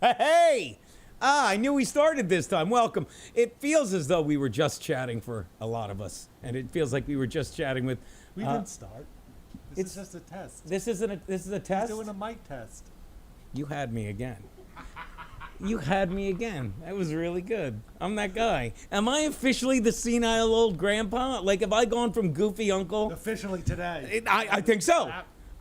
Hey! I knew we started this time. Welcome. It feels as though we were just chatting for a lot of us, and it feels like we were just chatting with. We didn't start. This is just a test. This is a test. We're doing a mic test. You had me again. You had me again. That was really good. I'm that guy. Am I officially the senile old grandpa? Like, have I gone from goofy uncle? Officially today. I think so.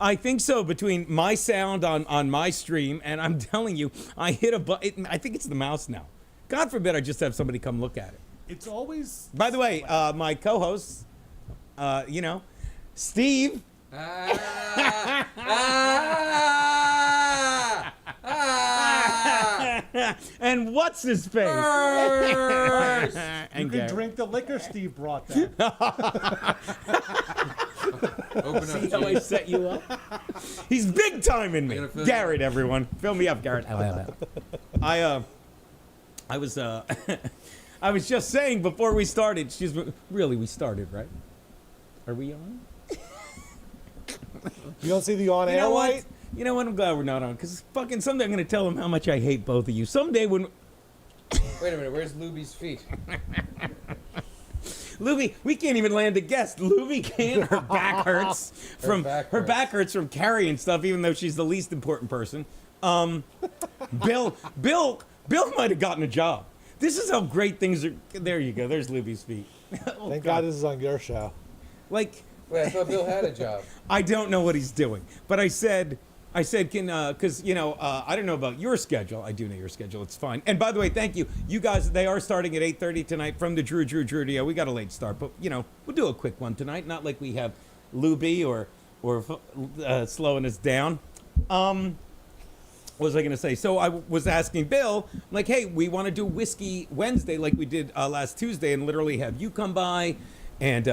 I think so, between my sound on my stream, and I'm telling you, I hit a button. I think it's the mouse now. God forbid I just have somebody come look at it. It's always... By the way, my co-host, Steve. And what's his face? You can drink the liquor Steve brought that. Open See how I set you up? He's big time in me. Garrett, everyone. Fill me up, Garrett. I was I was just saying before we started, really, we started, right? Are we on? You don't see the on-air light? You know what? I'm glad we're not on, because fucking someday I'm going to tell him how much I hate both of you. Someday when... Wait a minute, where's Luby's feet? Luby, we can't even land a guest. Luby can't. Her back hurts her back hurts from carrying stuff, even though she's the least important person. Bill might have gotten a job. This is how great things are. There you go. There's Luby's feet. Oh, Thank God this is on your show. Like, wait, I thought Bill had a job. I don't know what he's doing, but I said, can, because, I don't know about your schedule. I do know your schedule. It's fine. And by the way, thank you. You guys, they are starting at 8:30 tonight from the Drew Deal. We got a late start, but, we'll do a quick one tonight. Not like we have Luby or slowing us down. What was I going to say? So I was asking Bill, like, hey, we want to do Whiskey Wednesday like we did last Tuesday, and literally have you come by and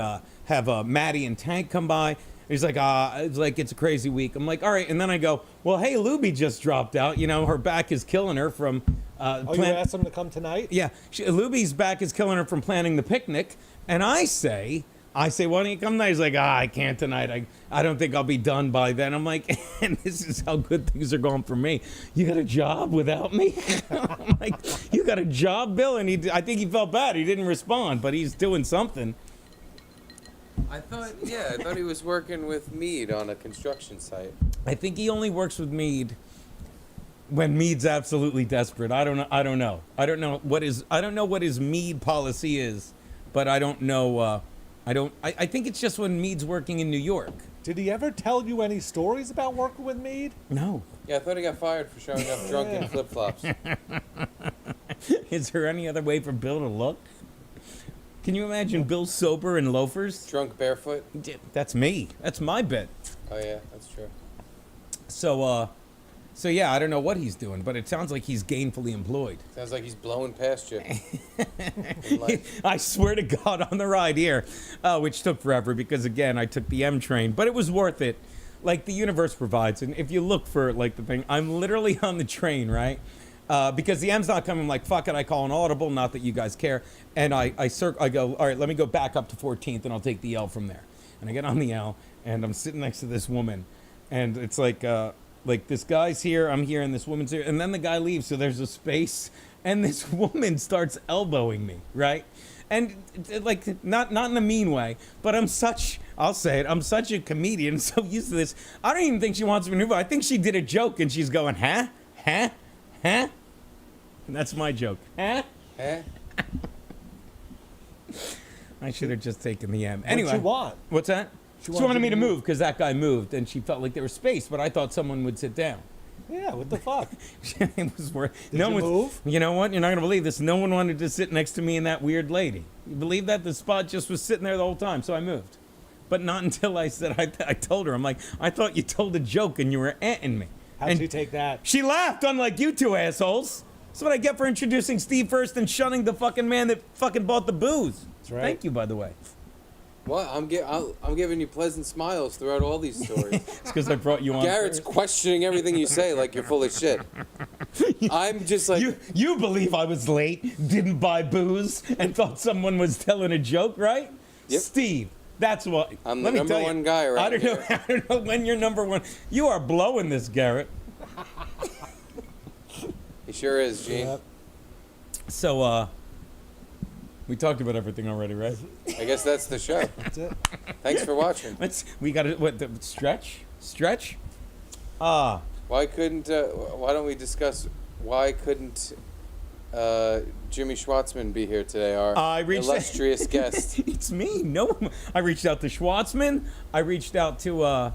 have Maddie and Tank come by. He's like, it's a crazy week. I'm like, all right. And then I go, well, hey, Luby just dropped out. Her back is killing her from... you asked him to come tonight? Yeah. Luby's back is killing her from planning the picnic. And I say, why don't you come tonight? He's like, I can't tonight. I don't think I'll be done by then. I'm like, and this is how good things are going for me. You got a job without me? I'm like, you got a job, Bill? And I think he felt bad. He didn't respond, but he's doing something. I thought he was working with Mead on a construction site. I think he only works with Mead when Mead's absolutely desperate. I don't know. I don't know what his Mead policy is, but I don't know. I think it's just when Mead's working in New York. Did he ever tell you any stories about working with Mead? No. Yeah, I thought he got fired for showing up drunk in flip-flops. Is there any other way for Bill to look? Can you imagine Bill sober in loafers? Drunk barefoot? That's me. That's my bit. Oh, yeah, that's true. So yeah, I don't know what he's doing, but it sounds like he's gainfully employed. Sounds like he's blowing past you. I swear to God, on the ride here, which took forever because, again, I took the M train, but it was worth it. Like, the universe provides, and if you look for, like, the thing, I'm literally on the train, right? Because the M's not coming, I'm like, fuck it, I call an audible, not that you guys care. And I go, all right, let me go back up to 14th, and I'll take the L from there. And I get on the L, and I'm sitting next to this woman. And it's like this guy's here, I'm here, and this woman's here. And then the guy leaves, so there's a space. And this woman starts elbowing me, right? And, like, not in a mean way, but I'm such a comedian, so used to this. I don't even think she wants me to move. I think she did a joke, and she's going, huh? And that's my joke. Huh? I should have just taken the M. Anyway. What'd you want? What's that? She wanted me to move because that guy moved, and she felt like there was space, but I thought someone would sit down. Yeah, what the fuck? It was worth. Did you move? You know what? You're not going to believe this. No one wanted to sit next to me and that weird lady. You believe that? The spot just was sitting there the whole time, so I moved. But not until I said, I told her, I'm like, I thought you told a joke and you were anting me. How'd she take that? She laughed, unlike you two assholes. That's what I get for introducing Steve first and shunning the fucking man that fucking bought the booze. That's right. Thank you, by the way. What? I'm giving you pleasant smiles throughout all these stories. It's because I brought you on. Garrett's first. questioning everything you say like you're full of shit. I'm just like, You believe I was late, didn't buy booze, and thought someone was telling a joke, right? Yep. Steve, that's what. I'm let the me tell number you, one guy around I don't know. here. I don't know when you're number one. You are blowing this, Garrett. He sure is, Gene. Yep. So, we talked about everything already, right? I guess that's the show. That's it. Thanks for watching. We got to what? The stretch. Why don't we discuss why couldn't Jimmy Schwartzman be here today, our I reached- illustrious guest? It's me. No, I reached out to Schwartzman. I reached out to. I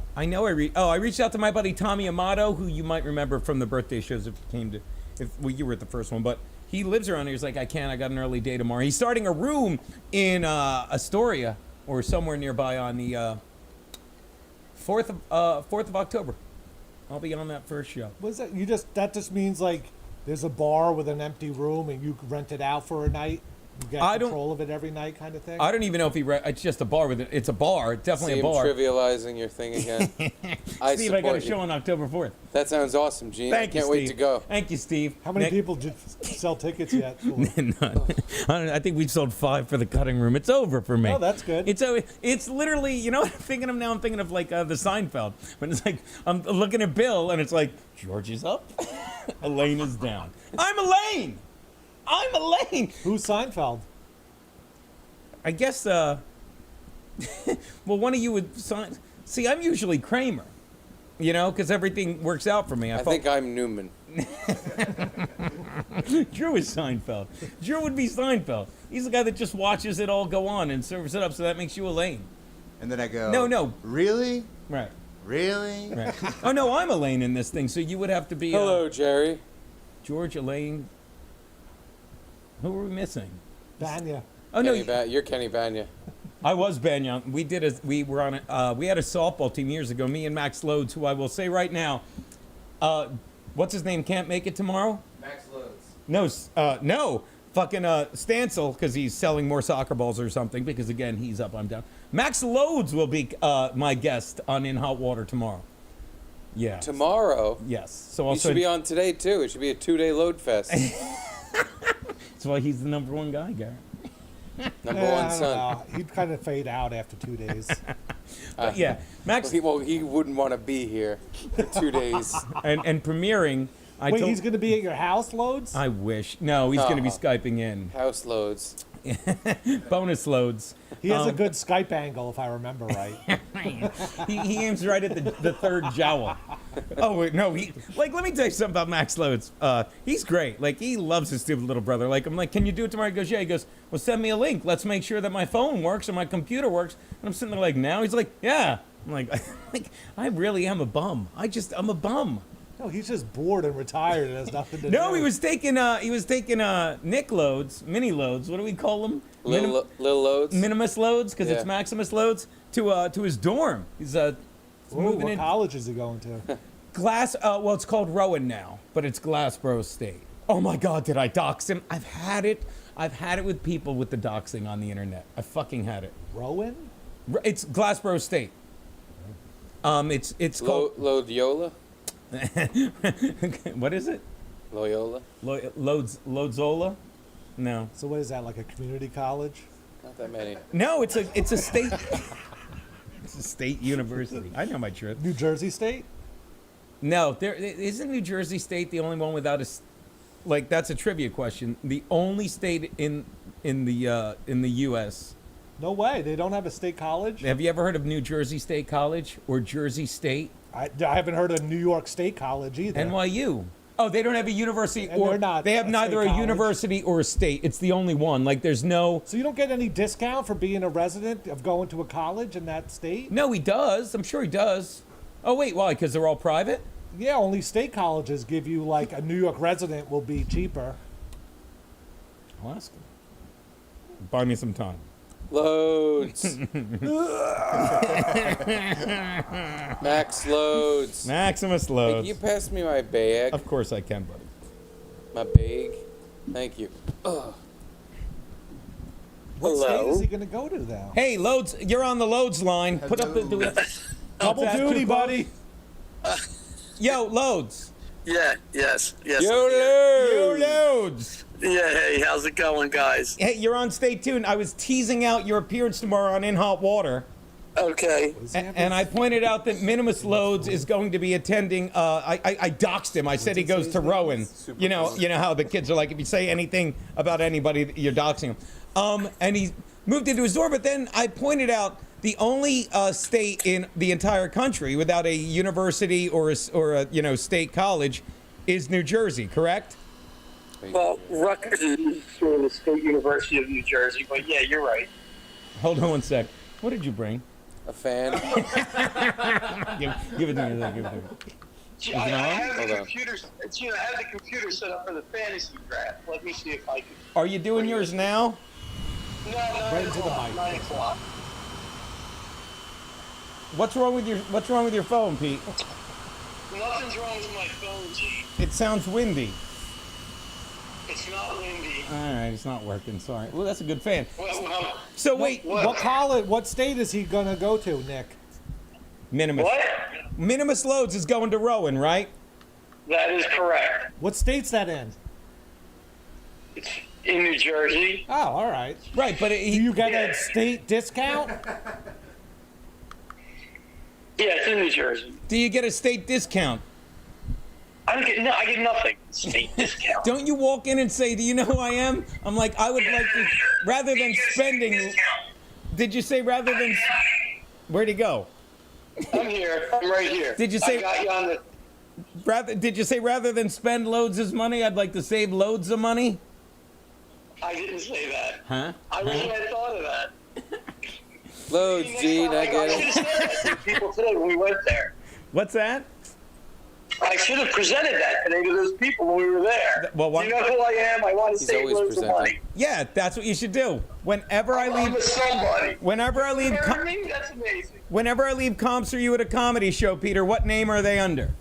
reached out to my buddy Tommy Amato, who you might remember from the birthday shows if you came to. You were at the first one, but he lives around here. He's like, I got an early day tomorrow. He's starting a room in Astoria or somewhere nearby on the 4th of October. I'll be on that first show. What is that? That just means like there's a bar with an empty room and you rent it out for a night. You get I don't- control of it every night, kind of thing. I don't even know if it's just a bar with it. It's a bar, definitely See a him bar. trivializing your thing again. I Steve, I got a support show you. on October 4th. That sounds awesome, Gene. Thank I you, can't wait Steve. to go. Thank you, Steve. How many Nick- people did sell tickets yet? For? None. I think we've sold 5 for the cutting room. It's over for me. Oh, that's good. It's literally, you know what I'm thinking of now? I'm thinking of like the Seinfeld. When it's like, I'm looking at Bill and it's like, George is up, Elaine is down. I'm Elaine! Who's Seinfeld? I guess, well, one of you would sign. See, I'm usually Kramer, you know, because everything works out for me. I think I'm Newman. Drew is Seinfeld. Drew would be Seinfeld. He's the guy that just watches it all go on and serves it up, so that makes you Elaine. And then I go, No. Really? Right. Really? Right. Oh, no, I'm Elaine in this thing, so you would have to be Hello, Jerry. George, Elaine. Who were we missing? Banya. Oh, no, You're Kenny Banya. I was Banyan. We had a softball team years ago, me and Maxxx Loadzzz, who I will say right now, what's his name, can't make it tomorrow? Maxxx Loadzzz. No, fucking Stancil, because he's selling more soccer balls or something, because again, he's up, I'm down. Maxxx Loadzzz will be my guest on In Hot Water tomorrow. Yeah. Tomorrow? Yes. So You also, should be on today, too. It should be a 2-day load fest. that's why he's the number one guy, Garrett. Number I one don't son. know. He'd kind of fade out after 2 days. But yeah, Max, He wouldn't want to be here for 2 days. and premiering. Wait, he's going to be at your house, Loads? I wish. No, he's going to be Uh-huh. Skyping in. House loads. Bonus loads. He has a good Skype angle, if I remember right. He aims right at the third jowl. Oh wait, no, let me tell you something about Maxxx Loadzzz. He's great. Like, he loves his stupid little brother. Like, I'm like, can you do it tomorrow? He goes, yeah. He goes, well, send me a link. Let's make sure that my phone works or my computer works. And I'm sitting there like, now? He's like, yeah. I'm like, I really am a bum. I'm a bum. No, he's just bored and retired and has nothing to do. No, he was taking Nick loads, mini loads. What do we call them? Little loads. Minimus loads, because it's Yeah. Maximus loads to his dorm. He's Ooh, moving what in college is he going to? Glass. Well, it's called Rowan now, but it's Glassboro State. Oh my God, did I dox him? I've had it with people with the doxing on the internet. I fucking had it. Rowan? It's Glassboro State. It's called Loyola? what is it? Loyola? Loadzola? No. So what is that, like a community college? Not that many. No, it's a state. It's a state university. I know my truth. New Jersey State? No, there isn't New Jersey State the only one without a. Like, that's a trivia question. The only state in the U.S. No way. They don't have a state college? Have you ever heard of New Jersey State College or Jersey State? I haven't heard of New York State College either. NYU. Oh, they don't have a university, And or they're not they have a neither state a college. university or a state. It's the only one. Like, there's no. So you don't get any discount for being a resident of going to a college in that state? No, he does. I'm sure he does. Oh wait, why? Because they're all private. Yeah, only state colleges give you, like, a New York resident will be cheaper. I'll ask him. Buy me some time. Loads. Max Loads. Maximus Hey, loads. can you pass me my bag? Of course I can, buddy. My bag. Thank you. Ugh. What state Hello. is he going to go to now? Hey, Loadzzz, you're on the Loadzzz line. Put up the. Do we have, Double is that duty, too close? buddy. Yo, Loadzzz. Yeah, yes. Yo, Yo, Lou. Loadzzz. Yeah, hey, how's it going, guys? Hey, you're on Stay Tuned. I was teasing out your appearance tomorrow on In Hot Water. Okay. And I pointed out that Maxxx Loadzzz is going to be attending. I doxed him. I said he goes to Rowan. You know how the kids are like. If you say anything about anybody, you're doxing him. And he moved into his door. But then I pointed out the only state in the entire country without a university or a state college is New Jersey. Correct? Well, Rutgers is sort of the State University of New Jersey, but yeah, you're right. Hold on one sec. What did you bring? A fan. Give it to me. Give it to me. I have Hold the on. computer. I have the computer set up for the fantasy draft. Let me see if I can. Are you doing yours now? No, Right into the mic. 9 o'clock. What's wrong with your phone, Pete? Nothing's wrong with my phone, G. It sounds windy. It's not windy. All right, it's not working. Sorry. Well, that's a good fan. Well, So wait, What college? What state is he going to go to, Nick? Minimus. what? Minimus Loadzzz is going to Rowan, right? That is correct. What state's that in? It's in New Jersey. Oh, all right. Right, but Do he, you get a state discount? Yeah, it's in New Jersey. do you get a state discount? I get nothing. State discount. Don't you walk in and say, "Do you know who I am?" I'm like, I would like to, rather than spending. Did you say rather than? Where'd he go? I'm here. I'm right here. Did you say- I got you on the. Did you say rather than spend Loadzz's money, I'd like to save loads of money? I didn't say that. Huh? I wish I had thought of that. Loads, Gene. I get should it. have said that to the people today when we went there. What's that? I should have presented that today to those people when we were there. Well, what- You know who I am. I want to He's save always loads of presenting. money. Yeah, that's what you should do. Whenever I I'm leave, a somebody. whenever I leave, Earning? That's amazing. whenever I leave comps for you at a comedy show, Peter, what name are they under?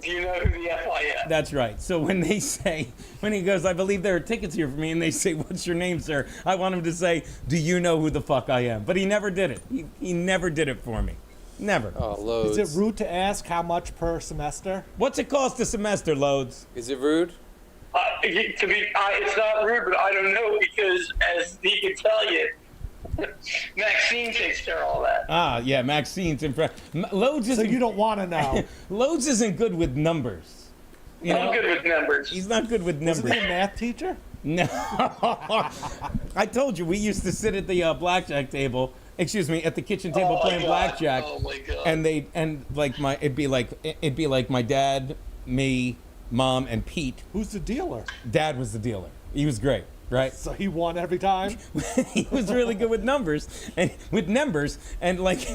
Do you know who the FIF? That's right. So when they say, when he goes, I believe there are tickets here for me, and they say, what's your name, sir? I want him to say, do you know who the fuck I am? But he never did it. He never did it for me. Never. Oh, Loads. Is it rude to ask how much per semester? What's it cost a semester, Loadzzz? Is it rude? It's not rude, but I don't know because, as he can tell you, Maxine takes care of all that. Ah, yeah, Maxine's in front. Loadzzz So isn't, you don't want to know. Loadzzz isn't good with numbers. You know? I'm good with numbers. He's not good with Isn't numbers. he a math teacher? No. I told you, we used to sit at the blackjack table. Excuse me, at the kitchen table Oh, my playing God. blackjack. Oh my God. And like it'd be like my dad, me, mom, and Pete. Who's the dealer? Dad was the dealer. He was great, right? So he won every time? He was really good with numbers and like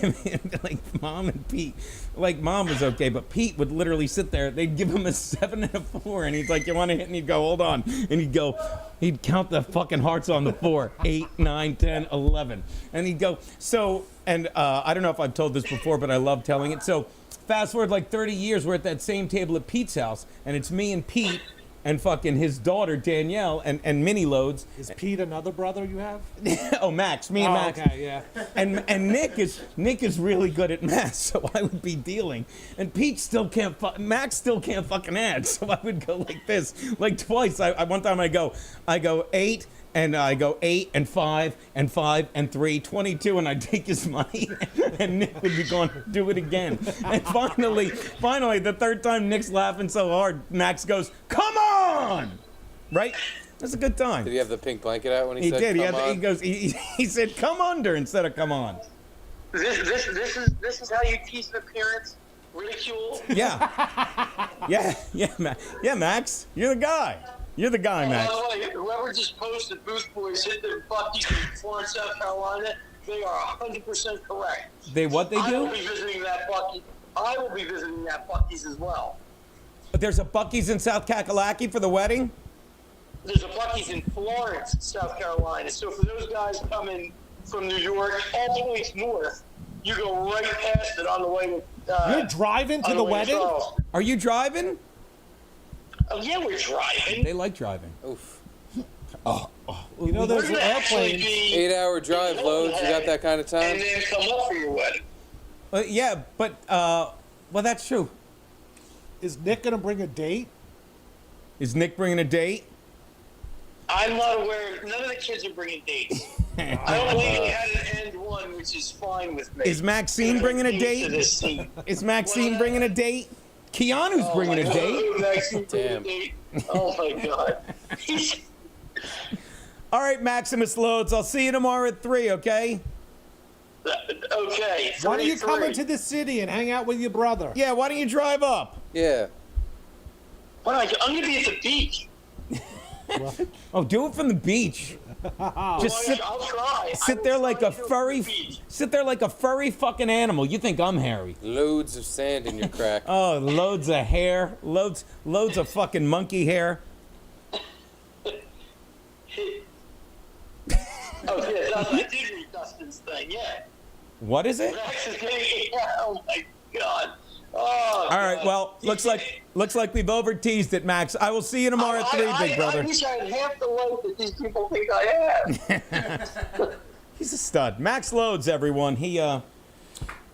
mom and Pete. Like mom was okay, but Pete would literally sit there. They'd give him a 7 and a 4, and he's like, "You want to hit?" And he'd go, "Hold on," and he'd count the fucking hearts on the 4, 8, 9, 10, 11, and he'd go. So, and I don't know if I've told this before, but I love telling it. So, fast forward like 30 years, we're at that same table at Pete's house, and it's me and Pete. And fucking his daughter Danielle and Mini Loadzzz. Is Pete another brother you have? Oh, Max, me and Max. Okay, yeah. And Nick is really good at math, so I would be dealing. And Pete still can't. Max still can't fucking add, so I would go like this, like twice. I one time I go 8. And I go 8 and 5 and 5 and 3, 22, and I take his money, and Nick would be going, do it again. And finally, the third time Nick's laughing so hard, Max goes, "Come on!" Right? That's a good time. Did he have the pink blanket out when he He said, did. "Come on"? He goes. He said, "Come under" instead of "come on." This is how you tease an appearance, ridicule. Yeah, Max. You're the guy. You're the guy, Max. By the way, whoever just posted Boost Boys hit the Buckies in Florence, South Carolina, they are 100% correct. They what they I will do? be visiting that Bucky. I will be visiting that Bucky's as well. There's a Bucky's in South Kakalaki for the wedding. There's a Bucky's in Florence, South Carolina. So for those guys coming from New York, all points north, you go right past it on the way to. You're driving to on the way wedding? Charleston. Are you driving? Oh yeah, we're driving. They like driving. Oof. You know, there's We're gonna actually airplanes. be 8-hour drive, Loadzzz. You got that kind of time? and then come up for your wedding. Yeah, but well, that's true. Is Nick gonna bring a date? Is Nick bringing a date? I'm not aware. None of the kids are bringing dates. I don't believe we had an end one, which is fine with me. Is Maxine bringing a date? Is Maxine bringing a date? Keanu's bringing a date. Maxine bringing Damn. a date. Oh my god. All right, Maximus Loadzzz. I'll see you tomorrow at 3. Okay? Okay. Why don't you 3-3. come into the city and hang out with your brother? Yeah. Why don't you drive up? Yeah. Why not? I'm gonna be at the beach. Oh, do it from the beach. Just sit, I'll try. sit there like a furry. Sit there like a furry fucking animal. You think I'm hairy? Loads of sand in your crack. Oh, loads of hair. Loads of fucking monkey hair. Oh yeah, I did read Dustin's thing. Yeah. What is it? Max is getting. Oh my god. Oh. All right. Well, looks like we've over teased it, Max. I will see you tomorrow at 3, big brother. I wish I had half the load that these people think I have. He's a stud. Maxxx Loadzzz, everyone. He Yo,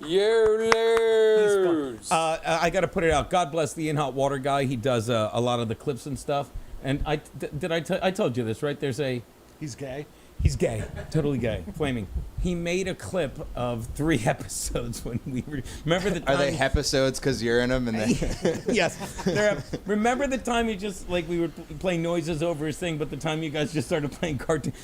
Loads. I got to put it out. God bless the In Hot Water guy. He does a lot of the clips and stuff. And I told you this, right? He's gay. He's gay, totally gay, flaming. He made a clip of 3 episodes when we were. Remember the time? Are they episodes because you're in them? And they Yes. Remember the time you just like we were playing noises over his thing, but the time you guys just started playing cartoon.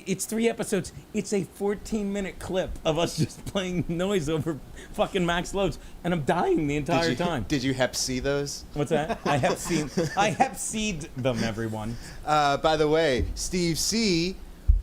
It's 3 episodes. It's a 14-minute clip of us just playing noise over fucking Maxxx Loadzzz, and I'm dying the entire time. Did you hep see those? What's that? I have seen them, everyone. By the way, Steve C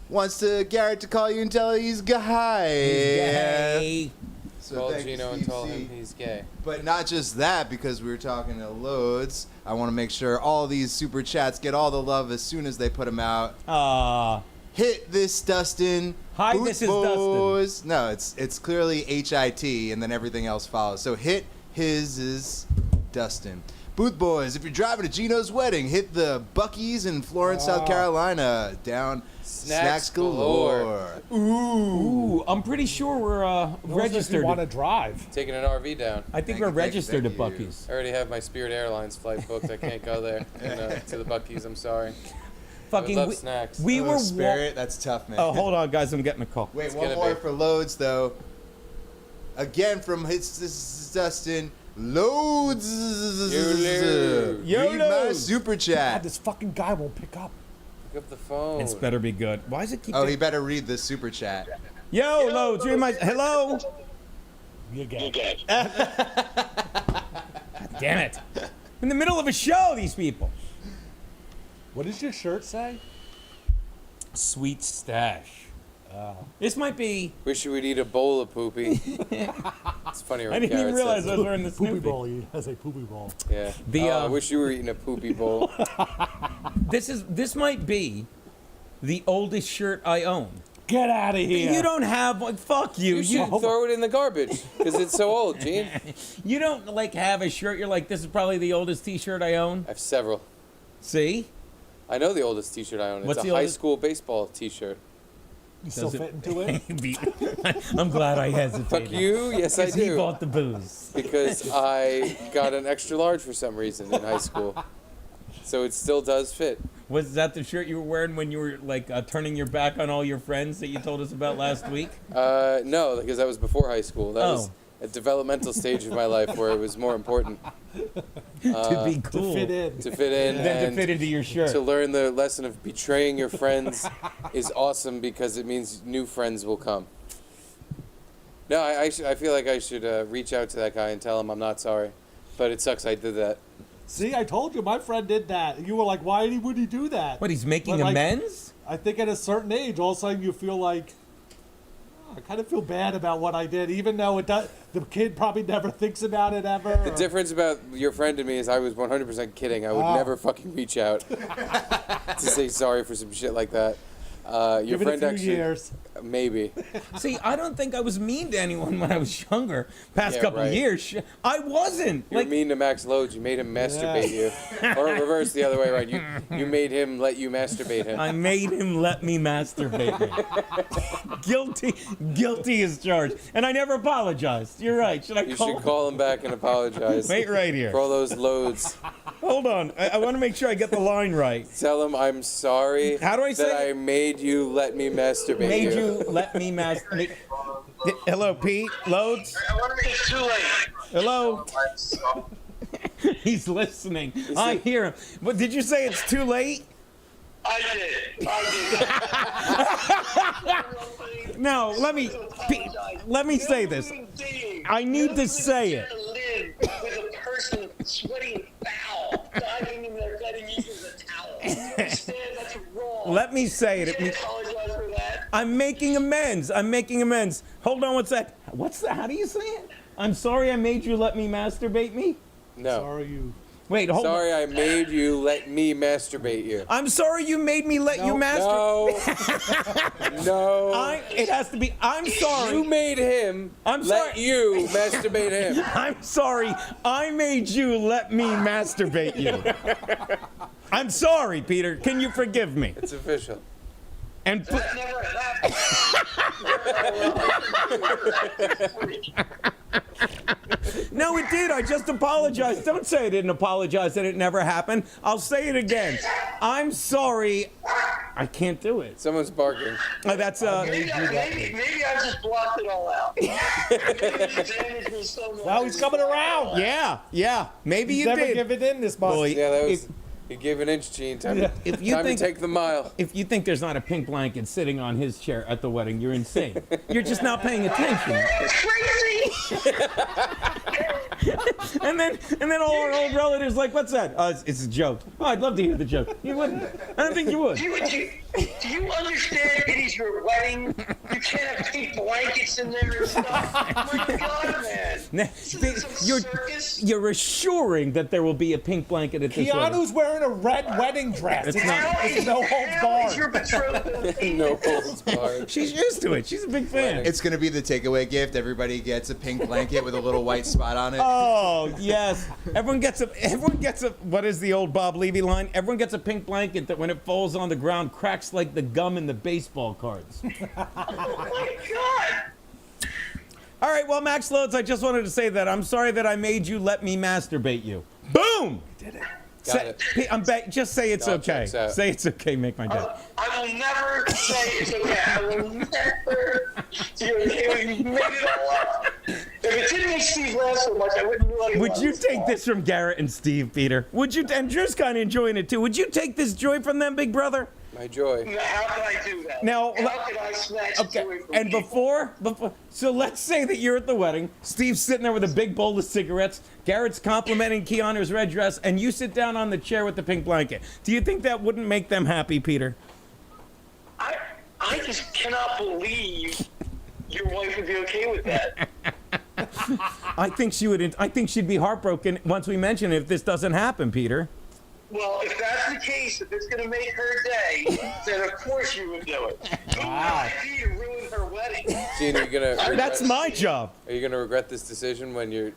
wants Garrett to call you and tell you he's gay. He's gay. So Call thank you, Geno and Steve tell C. him he's gay. But not just that, because we were talking to Loadzzz. I want to make sure all these super chats get all the love as soon as they put them out. Hit this, Dustin. Hi, Boot this is boys. No, it's clearly HIT, and then everything else follows. So hit his is Dustin. Booth Boys, if you're driving to Geno's wedding, hit the Buc-ee's in Florence, South Carolina. Down Snacks galore. Ooh, I'm pretty sure we're registered. Want to drive? Taking an RV down. I think Thank we're you, thank you, registered thank at you. Buc-ee's. I already have my Spirit Airlines flight booked. I can't go there to the Buc-ee's. I'm sorry. Fucking, I would love snacks. we were. Spirit, that's tough, man. Oh, hold on, guys. I'm getting a call. Wait, It's one gonna more be. for Loadzzz, though. Again from this is Dustin. Loadzzz. Yo, Read my Loadzzz. super God, chat. this fucking guy won't pick up. Pick up the phone. It's better be good. Why does it keep? Oh, he better read the super chat. Yo, Loadzzz, you're in my. Hello. You're gay. Damn it! In the middle of a show, these people. What does your shirt say? Sweet stash. This might be. Wish you would eat a bowl of poopy. It's funnier when I didn't even Garrett realize says I it. was wearing the Poopy Snoopy. bowl. He has a poopy bowl. Yeah. The, I wish you were eating a poopy bowl. This might be the oldest shirt I own. Get out of here. You don't have like fuck you. You should throw it in the garbage because it's so old, Gene. You don't like have a shirt. You're like, this is probably the oldest T-shirt I own. I have several. See? I know the oldest T-shirt I own. It's What's a the high oldest? school baseball T-shirt. You still Does fit into it? I'm glad I hesitated. Fuck you. Yes, I 'Cause he do. bought the booze. Because I got an extra large for some reason in high school. So it still does fit. Was that the shirt you were wearing when you were like turning your back on all your friends that you told us about last week? No, because that was before high school. That was Oh. a developmental stage of my life where it was more important To be cool. To fit in. to fit in Then to and fit into your shirt. to learn the lesson of betraying your friends is awesome because it means new friends will come. No, I feel like I should reach out to that guy and tell him I'm not sorry, but it sucks I did that. See, I told you, my friend did that. You were like, why would he do that? What, he's making But, like, amends? I think at a certain age, all of a sudden you feel like, oh, I kind of feel bad about what I did, even though it does, the kid probably never thinks about it ever. The difference about your friend and me is I was 100% kidding. I would never fucking reach out to say sorry for some shit like that. Your Give it friend a few actually, years. maybe. See, I don't think I was mean to anyone when I was younger. Past Yeah, couple right. years, I wasn't. You're Like, mean to Maxxx Loadzzz. You made him masturbate you, or reverse the other way around. You made him let you masturbate him. I made him let me masturbate me. Guilty as charged. And I never apologized. You're right. Should I You call should call him back and apologize Wait right here. for all those loads. Hold on. I want to make sure I get the line right. Tell him I'm sorry. How do I say that it? I made you let me masturbate Made you let me masturbate. Hello, Pete. Loads. It's too late. Hello. He's listening. I hear him. But did you say it's too late? I did. No, let me say this. I need to say it. Live with a person sweating foul, diving in their bed and using the towel. You understand? That's wrong. Let me say You it. can't apologize for that. I'm making amends. I'm making amends. Hold on, what's that? What's that? How do you say it? I'm sorry I made you let me masturbate me? No. Sorry, you. Wait, hold on. Sorry I made you let me masturbate you. I'm sorry you made me let you masturbate. No. No. It has to be. I'm sorry. You made him I'm let sorry. you masturbate him. I'm sorry. I made you let me masturbate you. I'm sorry, Peter. Can you forgive me? It's official. And That never happened. no, it did. I just apologized. Don't say I didn't apologize that it never happened. I'll say it again. I'm sorry. I can't do it. Someone's barking. That's Maybe I just blocked it all out. Maybe you damaged me so much. Now he's coming around. yeah. Maybe He's you never did. given in this month. Boy, Yeah, that was. if- You gave an inch, Gene. Time, If you time think- to take the mile. If you think there's not a pink blanket sitting on his chair at the wedding, you're insane. You're just not paying attention. Crazy! And then all our old relatives like, what's that? It's a joke. Oh, I'd love to hear the joke. You wouldn't. I don't think you would. Do you understand it is your wedding? You can't have pink blankets in there and stuff. My God, man. This isn't some circus. You're assuring that there will be a pink blanket at this wedding. Keanu's wearing a red wedding dress. It's no holds How is your barred. betrothed? No holds barred. She's used to it. She's a big fan. It's gonna be the takeaway gift. Everybody gets a pink blanket with a little white spot on it. Oh yes, everyone gets a. What is the old Bob Levy line? Everyone gets a pink blanket that, when it falls on the ground, cracks like the gum in the baseball cards. Oh my God! All right, well, Maxxx Loadzzz, I just wanted to say that I'm sorry that I made you let me masturbate you. Boom! Did it. Got it. Just say it's No, okay. checks out. Say it's okay. Make my day. I will never say it's okay. I will never. You made it all up. If it didn't make Steve laugh so much, I wouldn't know what he Would was. you take this from Garrett and Steve, Peter? Would you? And Drew's kind of enjoying it too. Would you take this joy from them, big brother? My joy. How can I do that? Now, how can I snatch it Okay. away from And people? before, so let's say that you're at the wedding. Steve's sitting there with a big bowl of cigarettes. Garrett's complimenting Keanu's red dress, and you sit down on the chair with the pink blanket. Do you think that wouldn't make them happy, Peter? I just cannot believe your wife would be okay with that. I think she would. I think she'd be heartbroken once we mention it if this doesn't happen, Peter. Well, if that's the case, if it's going to make her day, then of course you would do it. Wow. You ruin her wedding. Gene, are you gonna? Regret, That's my job. Are you gonna regret this decision when you're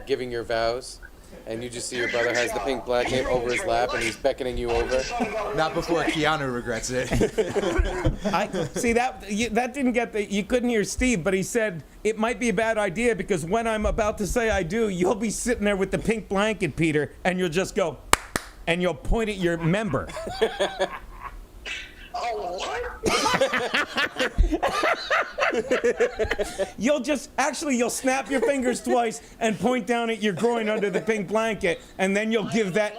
giving your vows, and you just see your brother has the pink blanket over his lap and he's beckoning you over? Not before Keanu regrets it. I see that didn't get the. You couldn't hear Steve, but he said it might be a bad idea because when I'm about to say I do, you'll be sitting there with the pink blanket, Peter, and you'll just go, and you'll point at your member. Oh, what? You'll snap your fingers twice and point down at your groin under the pink blanket, and then you'll give that.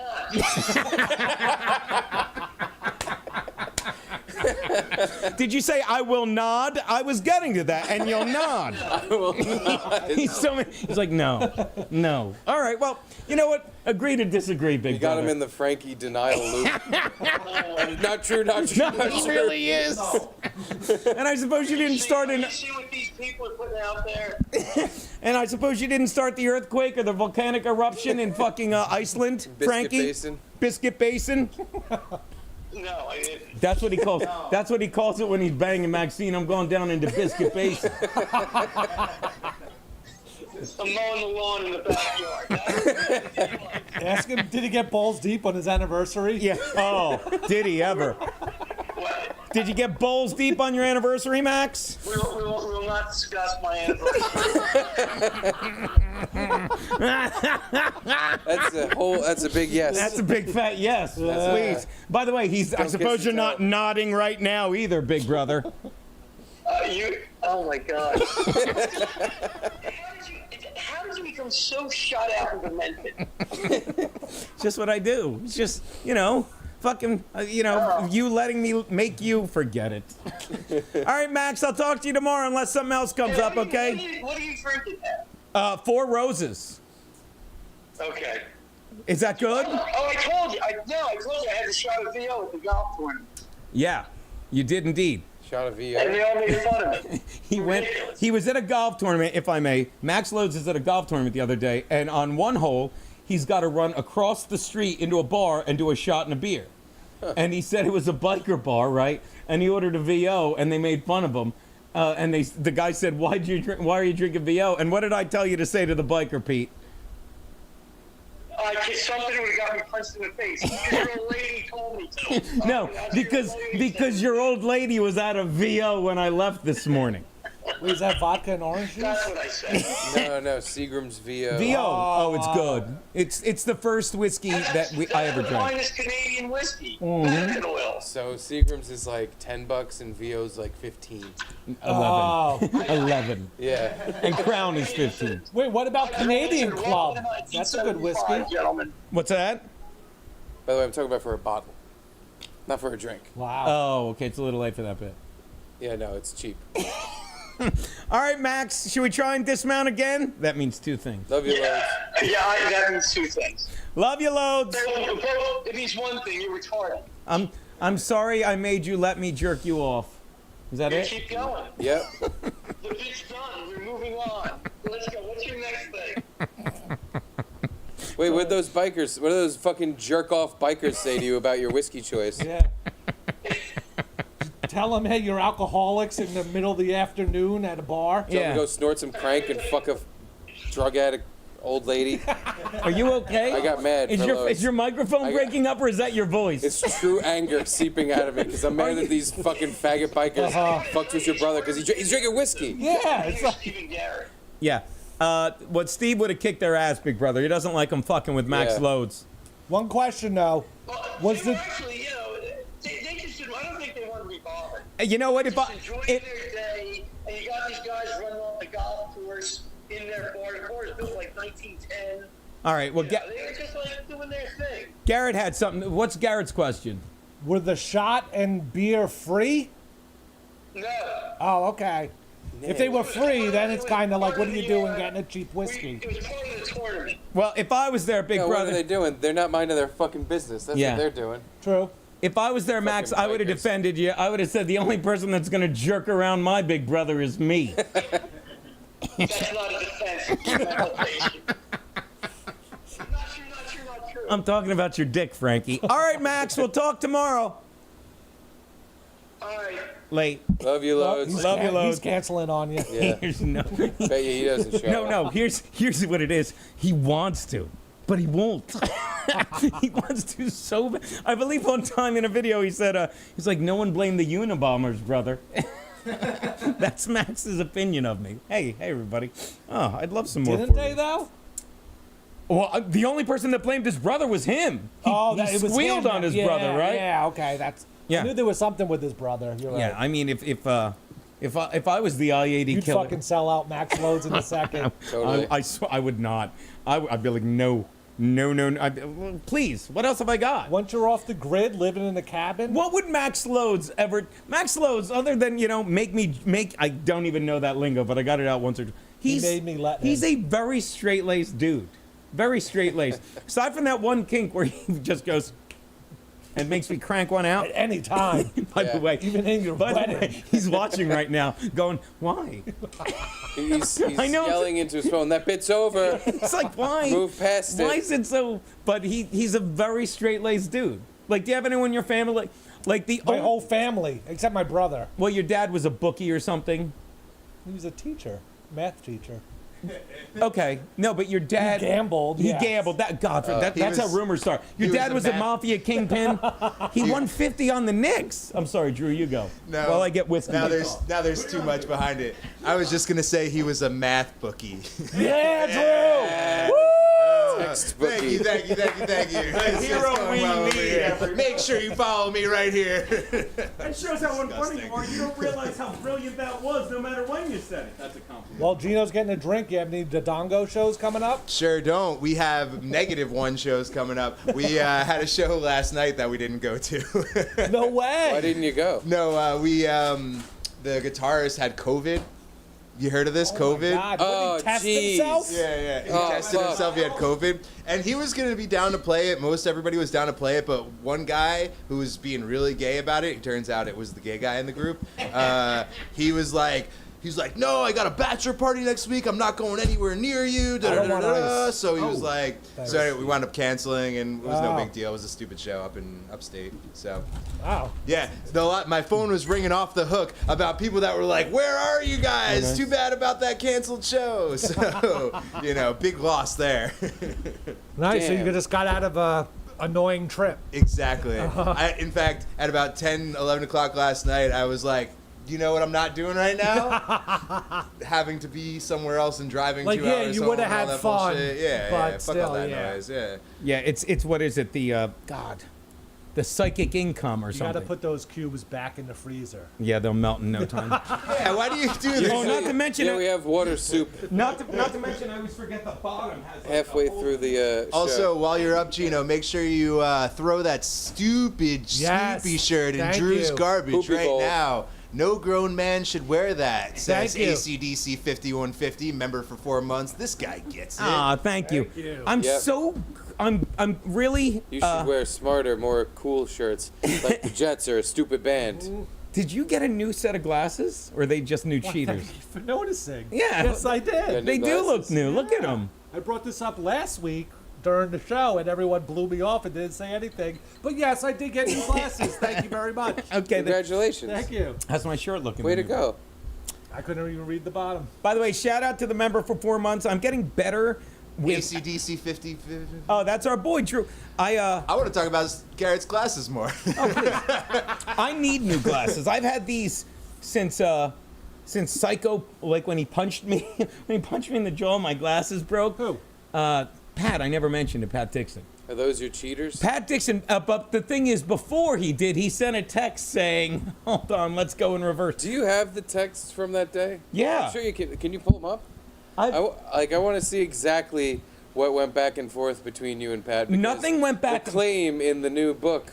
Did you say I will nod? I was getting to that, and you'll nod. He's like, no. All right, well, you know what? Agree to disagree, big You got brother. him in the Frankie denial loop. Not true. It really is. And I suppose you didn't start in. You see what these people are putting out there? And I suppose you didn't start the earthquake or the volcanic eruption in fucking Iceland, Biscuit Frankie. Basin. Biscuit Basin. No, I didn't. That's what he calls. That's what he calls it when he's banging Maxine. I'm going down into Biscuit Basin. I'm mowing the lawn in the backyard. Ask him, did he get balls deep on his anniversary? Yeah. Oh, did he ever? What? Did you get bowls deep on your anniversary, Max? We will not discuss my anniversary. That's a big yes. That's a big fat yes. Please. By the way, I Don't suppose kiss you're the not towel. nodding right now either, big brother. Oh my God. How did you become so shot out and demented? It's just what I do. It's just, fucking, you letting me make you forget it. All right, Max, I'll talk to you tomorrow unless something else comes up, okay? What are you drinking now? 4 Roses. Okay. Is that good? Oh, I told you. I told you I had a shot of VO at the golf tournament. Yeah, you did indeed. Shot of And VO. they all made fun of me. He was at a golf tournament, if I may. Maxxx Loadzzz is at a golf tournament the other day, and on one hole, he's got to run across the street into a bar and do a shot and a beer. And he said it was a biker bar, right? And he ordered a VO, and they made fun of him. And the guy said, "Why are you drinking VO?" And what did I tell you to say to the biker, Pete? Something would have got me punched in the face. Because your old lady told me to. No, because your old lady was out of VO when I left this morning. Wait, is that vodka and orange juice? That's what I said. No, Seagram's VO. VO. Oh, it's good. It's the first whiskey that I ever The drank. finest Canadian whiskey. Banyan oil. So Seagram's is like $10 and VO's like 15. 11. Oh. 11. Yeah. And Crown is 15. Wait, what about Canadian Welcome Club? to That's a good 1975, whiskey. Gentlemen. What's that? By the way, I'm talking about for a bottle, not for a drink. Wow. Oh, okay. It's a little late for that bit. Yeah, no, it's cheap. All right, Max. Should we try and dismount again? That means 2 things. Love you, Loads. That means 2 things. Love you, Loads. It means 1 thing. You're retarded. I'm sorry I made you let me jerk you off. Is that You it? keep going. Yep. The bit's done. We're moving on. Let's go. What's your next thing? Wait, what do those fucking jerk off bikers say to you about your whiskey choice? Yeah. Tell them, hey, you're alcoholics in the middle of the afternoon at a bar. Tell them Yeah. to go snort some crank and fuck a drug addict old lady. Are you okay? I got mad. Is for your Loads. microphone breaking up or is that your voice? It's true anger seeping out of me because I'm mad that these fucking faggot bikers fucked with your brother because he's drinking whiskey. Yeah, it's like, Stephen Garrett. Yeah. What Steve would have kicked their ass, big brother. He doesn't like them fucking with Maxxx Yeah. Loadzzz. one question though. Well, Was they were the- actually, they just didn't. I don't think they wanted to be bothered. You know what? Just enjoying their day, and you got these guys running on the golf course in their bar. The bar is built like 1910. All right. Well, They were just like doing their thing. Garrett had something. What's Garrett's question? Were the shot and beer free? No. Oh, okay. If they were free, then it's kind of like, what are you doing getting a cheap whiskey? It was part of the tournament. Well, if I was there, big No, what brother. are they doing? They're not minding their fucking business. That's Yeah. what they're doing. True. If I was there, Max, I would have bikers. defended you. I would have said the only person that's going to jerk around my big brother is me. That's not a defense. It's a mental patient. Not true. I'm talking about your dick, Frankie. All right, Max, we'll talk tomorrow. All right. Late. Love you, Loads. Love you, Loads. He's canceling on you. Yeah. Here's no. Bet you he doesn't show up. No. Here's what it is. He wants to, but he won't. He wants to so bad. I believe one time in a video he said, he's like, no one blamed the Unabombers, brother. That's Max's opinion of me. Hey, everybody. Oh, I'd love some more. Didn't for they you. though? Well, the only person that blamed his brother was him. He, That he it was squealed him. on his Yeah, brother, right? Yeah. Okay. That's. Yeah. I knew there was something with his brother. You're right. Yeah, I mean, if I was the I-80 You'd killer, fucking sell out Maxxx Loadzzz in a second. Totally. I would not. I'd be like, no. Well, please, what else have I got? Once you're off the grid, living in a cabin. What would Maxxx Loadzzz ever? Maxxx Loadzzz, other than make. I don't even know that lingo, but I got it out once or twice. He made me let He's him. a very straight-laced dude. Very straight-laced. Aside from that one kink where he just goes and makes me crank one out. At any time. By the Yeah. way, Even in your by the wedding. way, he's watching right now, going, "Why?" He's I know. yelling into his phone, that bit's over. It's like, why? Move past Why it. is it so? But he's a very straight-laced dude. Like, do you have anyone in your family? Like, Like the My whole family, except my brother. well, your dad was a bookie or something. He was a teacher, math teacher. Okay, no, but your dad gambled, He yes. gambled. That's how rumors start. Your he dad was was a a mafia kingpin. He won 50 on the Knicks. I'm sorry, Drew. You go. No. While I get whiskey. Now there's too much behind it. I was just gonna say he was a math bookie. Yeah, Drew! Text Thank bookie. you. The hero we need. Make sure you follow me right here. That shows how unfunny you are. You don't realize how brilliant that was, no matter when you said it. That's a compliment. Well, Geno's getting a drink. You have any Dodongo shows coming up? Sure don't. We have -1 shows coming up. We had a show last night that we didn't go to. No way. Why didn't you go? No, the guitarist had COVID. You heard of this? COVID? God, Oh, what, he test jeez. himself? Yeah. He Oh, tested fuck. himself. He had COVID, and he was gonna be down to play it. Most everybody was down to play it, but one guy who was being really gay about it. It turns out it was the gay guy in the group. He's like, no, I got a bachelor party next week. I'm not going anywhere near you. I don't want ice. So he was like, Thanks. sorry, we wound up canceling, and it was no Wow. big deal. It was a stupid show up in upstate. So. Wow. Yeah, my phone was ringing off the hook about people that were like, "Where are you guys? Okay. Too bad about that canceled show." So, big loss there. Nice. So Damn. you just got out of a annoying trip. Exactly. In fact, at about 10, 11 o'clock last night, I was like, you know what I'm not doing right now? Having to be somewhere else and driving Like, 2 yeah, hours you home would've and all had that fun, bullshit. Yeah, but fuck still, all that yeah. noise. Yeah. Yeah, it's what is it? The the psychic income or You got something. to put those cubes back in the freezer. Yeah, they'll melt in no time. Yeah, why do you do this? Oh, not to mention Yeah, we have water soup not to mention, I always forget the bottom has like halfway a hole. through the show. Also, while you're up, Geno, make sure you throw that stupid Yes. Snoopy shirt in Thank Drew's you. garbage Poopy right bowl. now. No grown man should wear that, says Thank you. ACDC 5150, member for 4 months. This guy gets it. Ah, thank you. Thank you. I'm Yep. I'm really. You should wear smarter, more cool shirts, like the Jets are a stupid band. Did you get a new set of glasses, or are they just new cheaters? Thank you for noticing. Yeah. Yes, I did. Yeah. They do look new. Look at them. I brought this up last week during the show, and everyone blew me off and didn't say anything. But yes, I did get new glasses. Thank you very much. Okay, Congratulations. Thank you. how's my shirt looking? Way to new? go. I couldn't even read the bottom. By the way, shout out to the member for 4 months. I'm getting better with. ACDC 50. Oh, that's our boy Drew. I want to talk about Garrett's glasses more. I need new glasses. I've had these since Psycho, like when he punched me, in the jaw, my glasses broke. Who? Pat, I never mentioned it, Pat Dixon. Are those your cheaters? Pat Dixon, but the thing is, before he did, he sent a text saying, hold on, let's go in reverse. Do you have the texts from that day? Yeah. I'm sure you can. Can you pull them up? I want to see exactly what went back and forth between you and Pat. because Nothing went back The and- claim in the new book,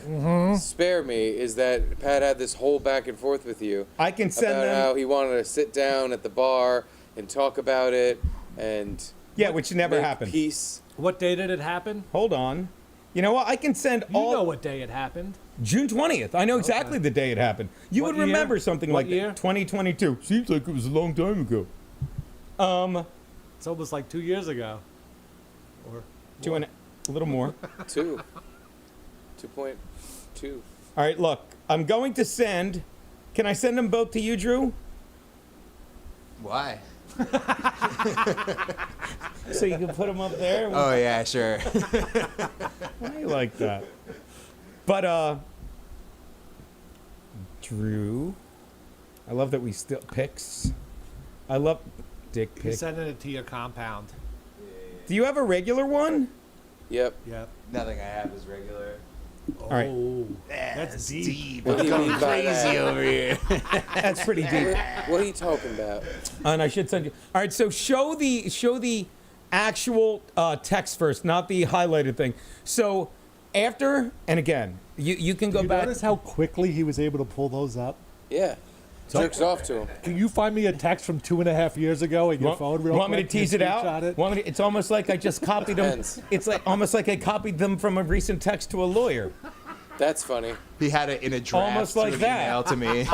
Spare Me, is that Pat had this whole back and forth with you. I can send about them. how he wanted to sit down at the bar and talk about it and Yeah, which never make happened. peace. What day did it happen? Hold on. You know what? I can send You all. know what day it happened. June 20th. I know exactly the day it happened. You What would year? remember something What like year? that. 2022. Seems like it was a long time ago. It's almost like 2 years ago. Or A little more. 2. 2.2. All right, look. I'm going to send. Can I send them both to you, Drew? Why? So you can put them up there? Oh, yeah, sure. I like that. But, Drew. I love that we still. Pics. I love dick you're pics. sending it to your compound. Do you have a regular one? Yep. Yep. Nothing I have is regular. All right. Oh, that's deep. What do you mean by that? over here. That's pretty deep. What are you talking about? And I should send you. All right, so show the actual text first, not the highlighted thing. So after, and again, you can go You back. notice how quickly he was able to pull those up? Yeah. Jerks off to him. Can you find me a text from 2.5 years ago in your phone real Want me to quick? tease and it out? screenshot it? Want me to, it's almost like I just copied them. Depends. It's like almost like I copied them from a recent text to a lawyer. That's funny. He had it in a draft. Almost like to an that. email to me.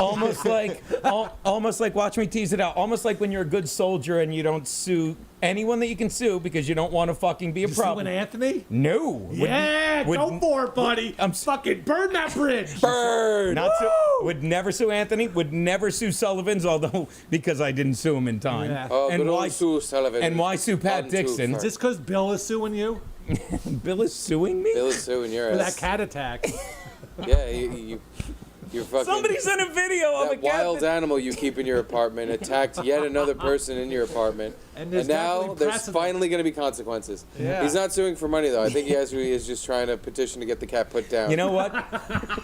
Almost like watch me tease it out. Almost like when you're a good soldier and you don't sue Anyone that you can sue because you don't want to fucking be a You problem. suing Anthony? No. Yeah, go for it, buddy. Fucking burn that bridge. Burn! Would never sue Anthony. Would never sue Sullivan's, although because I didn't sue him in time. Yeah. Oh, And good why- old Sue Sullivan. and why sue Pat Done too Dixon? far. Is this because Bill is suing you Bill is suing me. Bill is suing your for that ass. cat attack? Yeah, you're fucking. Somebody sent a video of a that cat. wild animal you keep in your apartment attacked yet another person in your apartment, And and there's now definitely there's precedent. finally going to be consequences. Yeah. He's not suing for money though. I think he actually is just trying to petition to get the cat put down. You know what?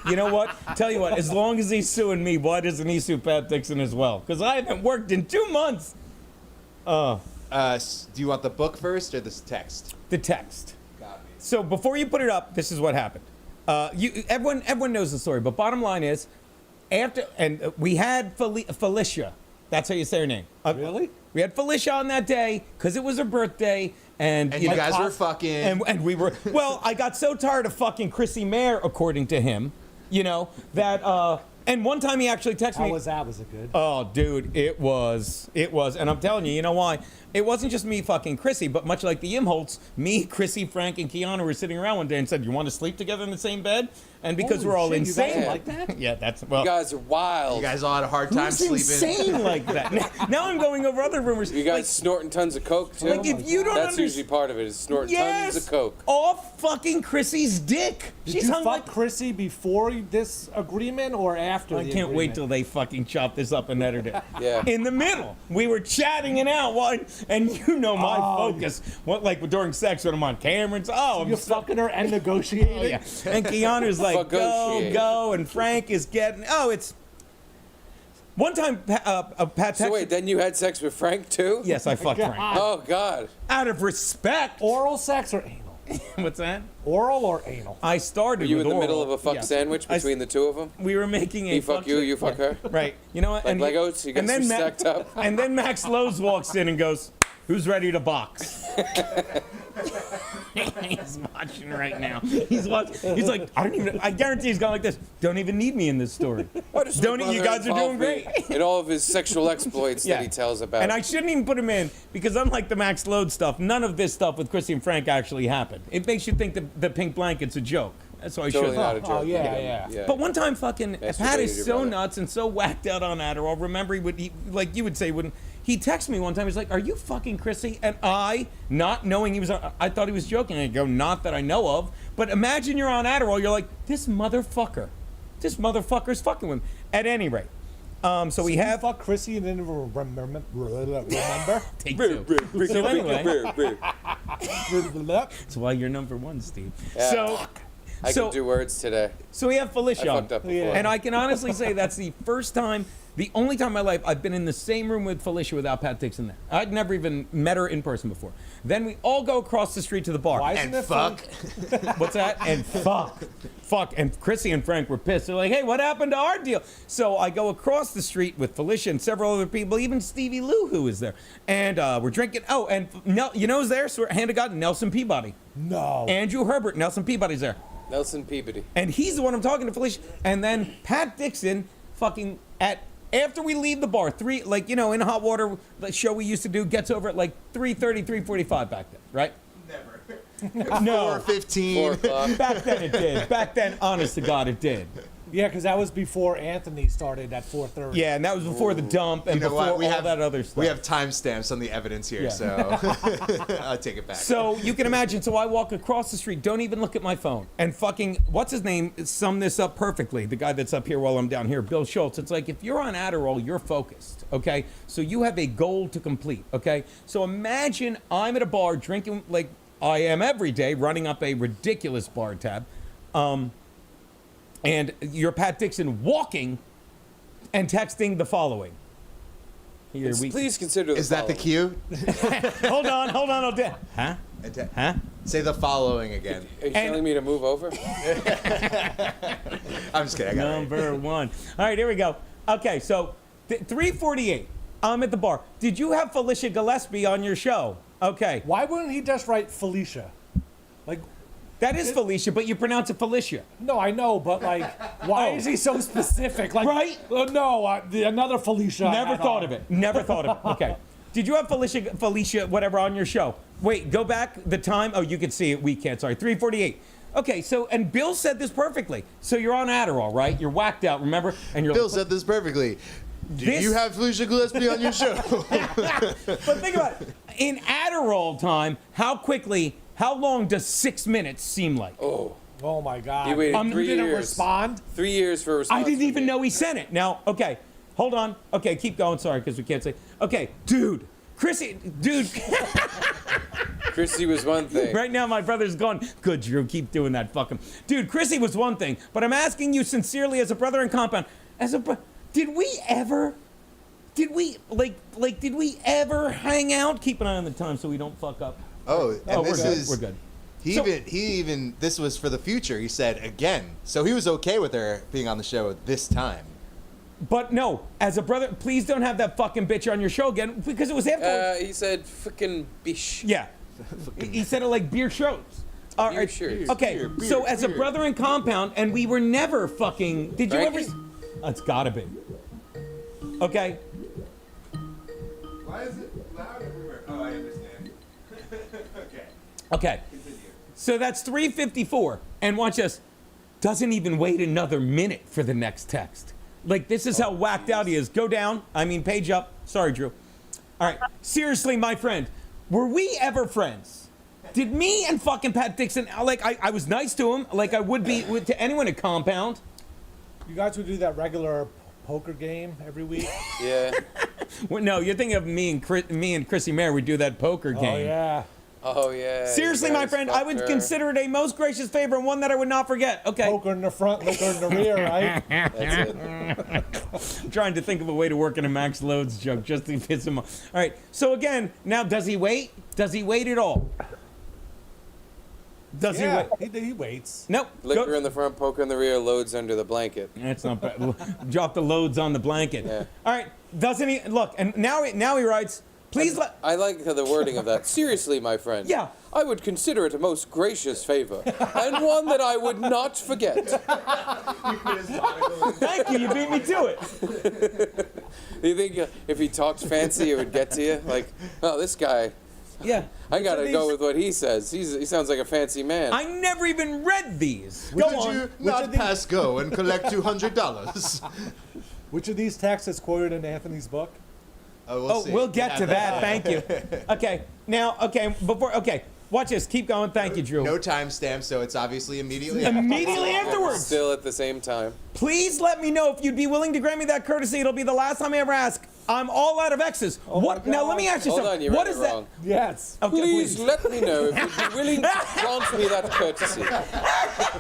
You know what? Tell you what. As long as he's suing me, why doesn't he sue Pat Dixon as well? Because I haven't worked in 2 months. Do you want the book first or this text? The text. Got me. So before you put it up, this is what happened. Everyone knows the story, but bottom line is, we had Felicia. That's how you say her name. Really? We had Felicia on that day because it was her birthday, and And you guys were fucking. and we were. Well, I got so tired of fucking Chrissy Mayer, according to him, that. And one time he actually texted How me. was that? Was it good? Oh, dude, it was, and I'm telling you, you know why? It wasn't just me fucking Chrissy, but much like the Imholtz, me, Chrissy, Frank, and Keanu were sitting around one day and said, "You want to sleep together in the same bed?" And because Holy we're all shit, you guys insane, are like that? yeah, that's well. you guys are wild. You guys all had a hard time Who's sleeping. insane like that? Now I'm going over other rumors. You guys snorting tons of coke too. like if you don't That's understand, usually part of it. Is snorting yes, tons of coke. off fucking Chrissy's dick. Did She's you hung fuck like. Chrissy before this agreement or after I the can't wait agreement? till they fucking chop this up and edit it. Yeah. In the middle, we were chatting it out, and you know my focus. What like during sex when I'm on camera? And I'm You're so- fucking her and negotiating? Oh, yeah. And Keanu's like, go, Negotiate. go, and Frank is getting. It's. One time, Pat texted. So wait, then you had sex with Frank too? Yes, I fucked Frank. Oh God. Out of respect. Oral sex or anal? What's that? Oral or anal? I started Were you with in the middle oral. of a fuck Yes. sandwich I- between the two of them? We were making a. He fuck you, chick- you fuck her? Right. You know what? Like and Legos? You guys and were then stacked up? And then Maxxx Loadzzz walks in and goes, "Who's ready to box?" He's watching right now. He's watching. He's like, I guarantee he's going like this. Don't even need me in this story. Don't you guys are doing great. In all of his sexual exploits Yeah. that he tells about. And I shouldn't even put him in because unlike the Maxxx Loadzzz stuff, none of this stuff with Chrissy and Frank actually happened. It makes you think the pink blanket's a joke. That's why I totally should. not a joke. Oh, yeah. But one time, fucking Pat Masturbated is your so brother. nuts and so whacked out on Adderall. Remember, like you would say, when he texted me one time, he's like, "Are you fucking Chrissy?" And I, not knowing he was, I thought he was joking. I go, "Not that I know of." But imagine you're on Adderall. You're like, "This motherfucker's fucking with him." At any rate, so we have Fuck Chrissy and then remember? take two. So anyway, that's why you're number one, Steve. Yeah. So. I So- can do words today. So we have I Felicia on. fucked up before. And I can honestly say that's the first time, the only time in my life I've been in the same room with Felicia without Pat Dixon there. I'd never even met her in person before. Then we all go across the street to the bar. Why isn't And it fuck. What's that? And fuck. And Chrissy and Frank were pissed. They're like, "Hey, what happened to our deal?" So I go across the street with Felicia and several other people, even Stevie Lou, who was there. And we're drinking. Oh, and you know who's there? So hand of God, Nelson Peabody. No. Andrew Herbert, Nelson Peabody's there. Nelson Peabody. And he's the one I'm talking to, Felicia. And then Pat Dixon, fucking after we leave the bar, in Hot Water, the show we used to do, gets over at like 3:30, 3:45 back then, right? Never. No. 4:15. 4 o'clock. Back then it did. Back then, honest to God, it did. Yeah, because that was before Anthony started at 4:30. Yeah, and that was before the dump and You know before what? We all have that other stuff. We have timestamps on the evidence here, Yeah. so I'll take it back. So you can imagine. So I walk across the street, don't even look at my phone, and fucking what's his name summed this up perfectly. The guy that's up here while I'm down here, Bill Schultz. It's like if you're on Adderall, you're focused. Okay, so you have a goal to complete. Okay, so imagine I'm at a bar drinking like I am every day, running up a ridiculous bar tab, and you're Pat Dixon walking and texting the following. Here we. Please consider the Is that the following. cue? Hold on. Huh? Huh? Say the following again. Are you And- telling me to move over? I'm just kidding. I got it. Number one. All right, here we go. Okay, so 3:48. I'm at the bar. Did you have Felicia Gillespie on your show? Okay, Why wouldn't he just write Felicia? Like, that is Felicia, but you pronounce it Felicia. no, I know, but like, why is he so specific? Like, Right? No, another Felicia. I Never had thought on. of it. Never thought of it. Okay. Did you have Felicia, whatever, on your show? Wait, go back the time. Oh, you can see it. We can't. Sorry, 3:48. Okay, so and Bill said this perfectly. So you're on Adderall, right? You're whacked out, remember? And you're Bill said this perfectly. Do you have Felicia Gillespie on your show? But think about it. In Adderall time, how long does 6 minutes seem like? Oh my God. He waited 3 didn't years. respond? 3 years for a response. I didn't even from me. know he sent it. Now, okay, hold on. Okay, keep going. Sorry, because we can't say. Okay, dude, Chrissy, dude. Chrissy was one thing. Right now, my brother's gone. Good, Drew, keep doing that. Fuck him. Dude, Chrissy was one thing, but I'm asking you sincerely as a brother in compound, did we ever hang out? Keep an eye on the time so we don't fuck up. We're good. This was for the future. He said again. So he was okay with her being on the show this time. But no, as a brother, please don't have that fucking bitch on your show again because it was after. He said frickin' bish. Yeah. He said it like beer shows. All Beer right. shows. Okay, so as a brother in compound, and we were never fucking. Did you Frankie? ever? It's gotta be. Okay. Why is it loud everywhere? Oh, I understand. Okay. Okay. Continue. So that's 3:54, and watch this. Doesn't even wait another minute for the next text. Like this is how whacked out he is. Go down. I mean, page up. Sorry, Drew. All right. Seriously, my friend, were we ever friends? Did me and fucking Pat Dixon, like, I was nice to him, like I would be to anyone at compound. You guys would do that regular poker game every week? Yeah. Well, no, you're thinking of me and Chrissy Mayer. We do that poker game. Oh, yeah. Oh yeah. Seriously, you my guys friend, I fucked would her. consider it a most gracious favor and one that I would not forget. Okay. Poker in the front, liquor in the rear, right? That's it. I'm trying to think of a way to work in a Maxxx Loadzzz joke just to piss him off. All right. So again, now does he wait? Does he wait at all? Does Yeah, he wait? he waits. Nope. Liquor in the front, poker in the rear, loads under the blanket. That's not bad. Drop the loads on the blanket. Yeah. All right. Doesn't he? Look, and now he writes, please let. I like the wording of that. Seriously, my friend. Yeah. I would consider it a most gracious favor, and one that I would not forget. Thank you. You beat me to it. Do you think if he talked fancy, it would get to you? Like, oh, this guy, Yeah. I gotta go with what he says. He sounds like a fancy man. I never even read these. Go Could on. you not pass go and collect $200? Which of these texts is quoted in Anthony's book? Oh, we'll get to that. Thank you. Okay. Now, okay. Watch this. Keep going. Thank you, Drew. No timestamp, so it's obviously immediately. Immediately afterwards. Still at the same time. Please let me know if you'd be willing to grant me that courtesy. It'll be the last time I ever ask. I'm all out of X's. What? my Now God. let me ask you Hold something. on, you What read is it that? wrong. Yes. Okay, Please let me know if you'd be willing to grant me that courtesy.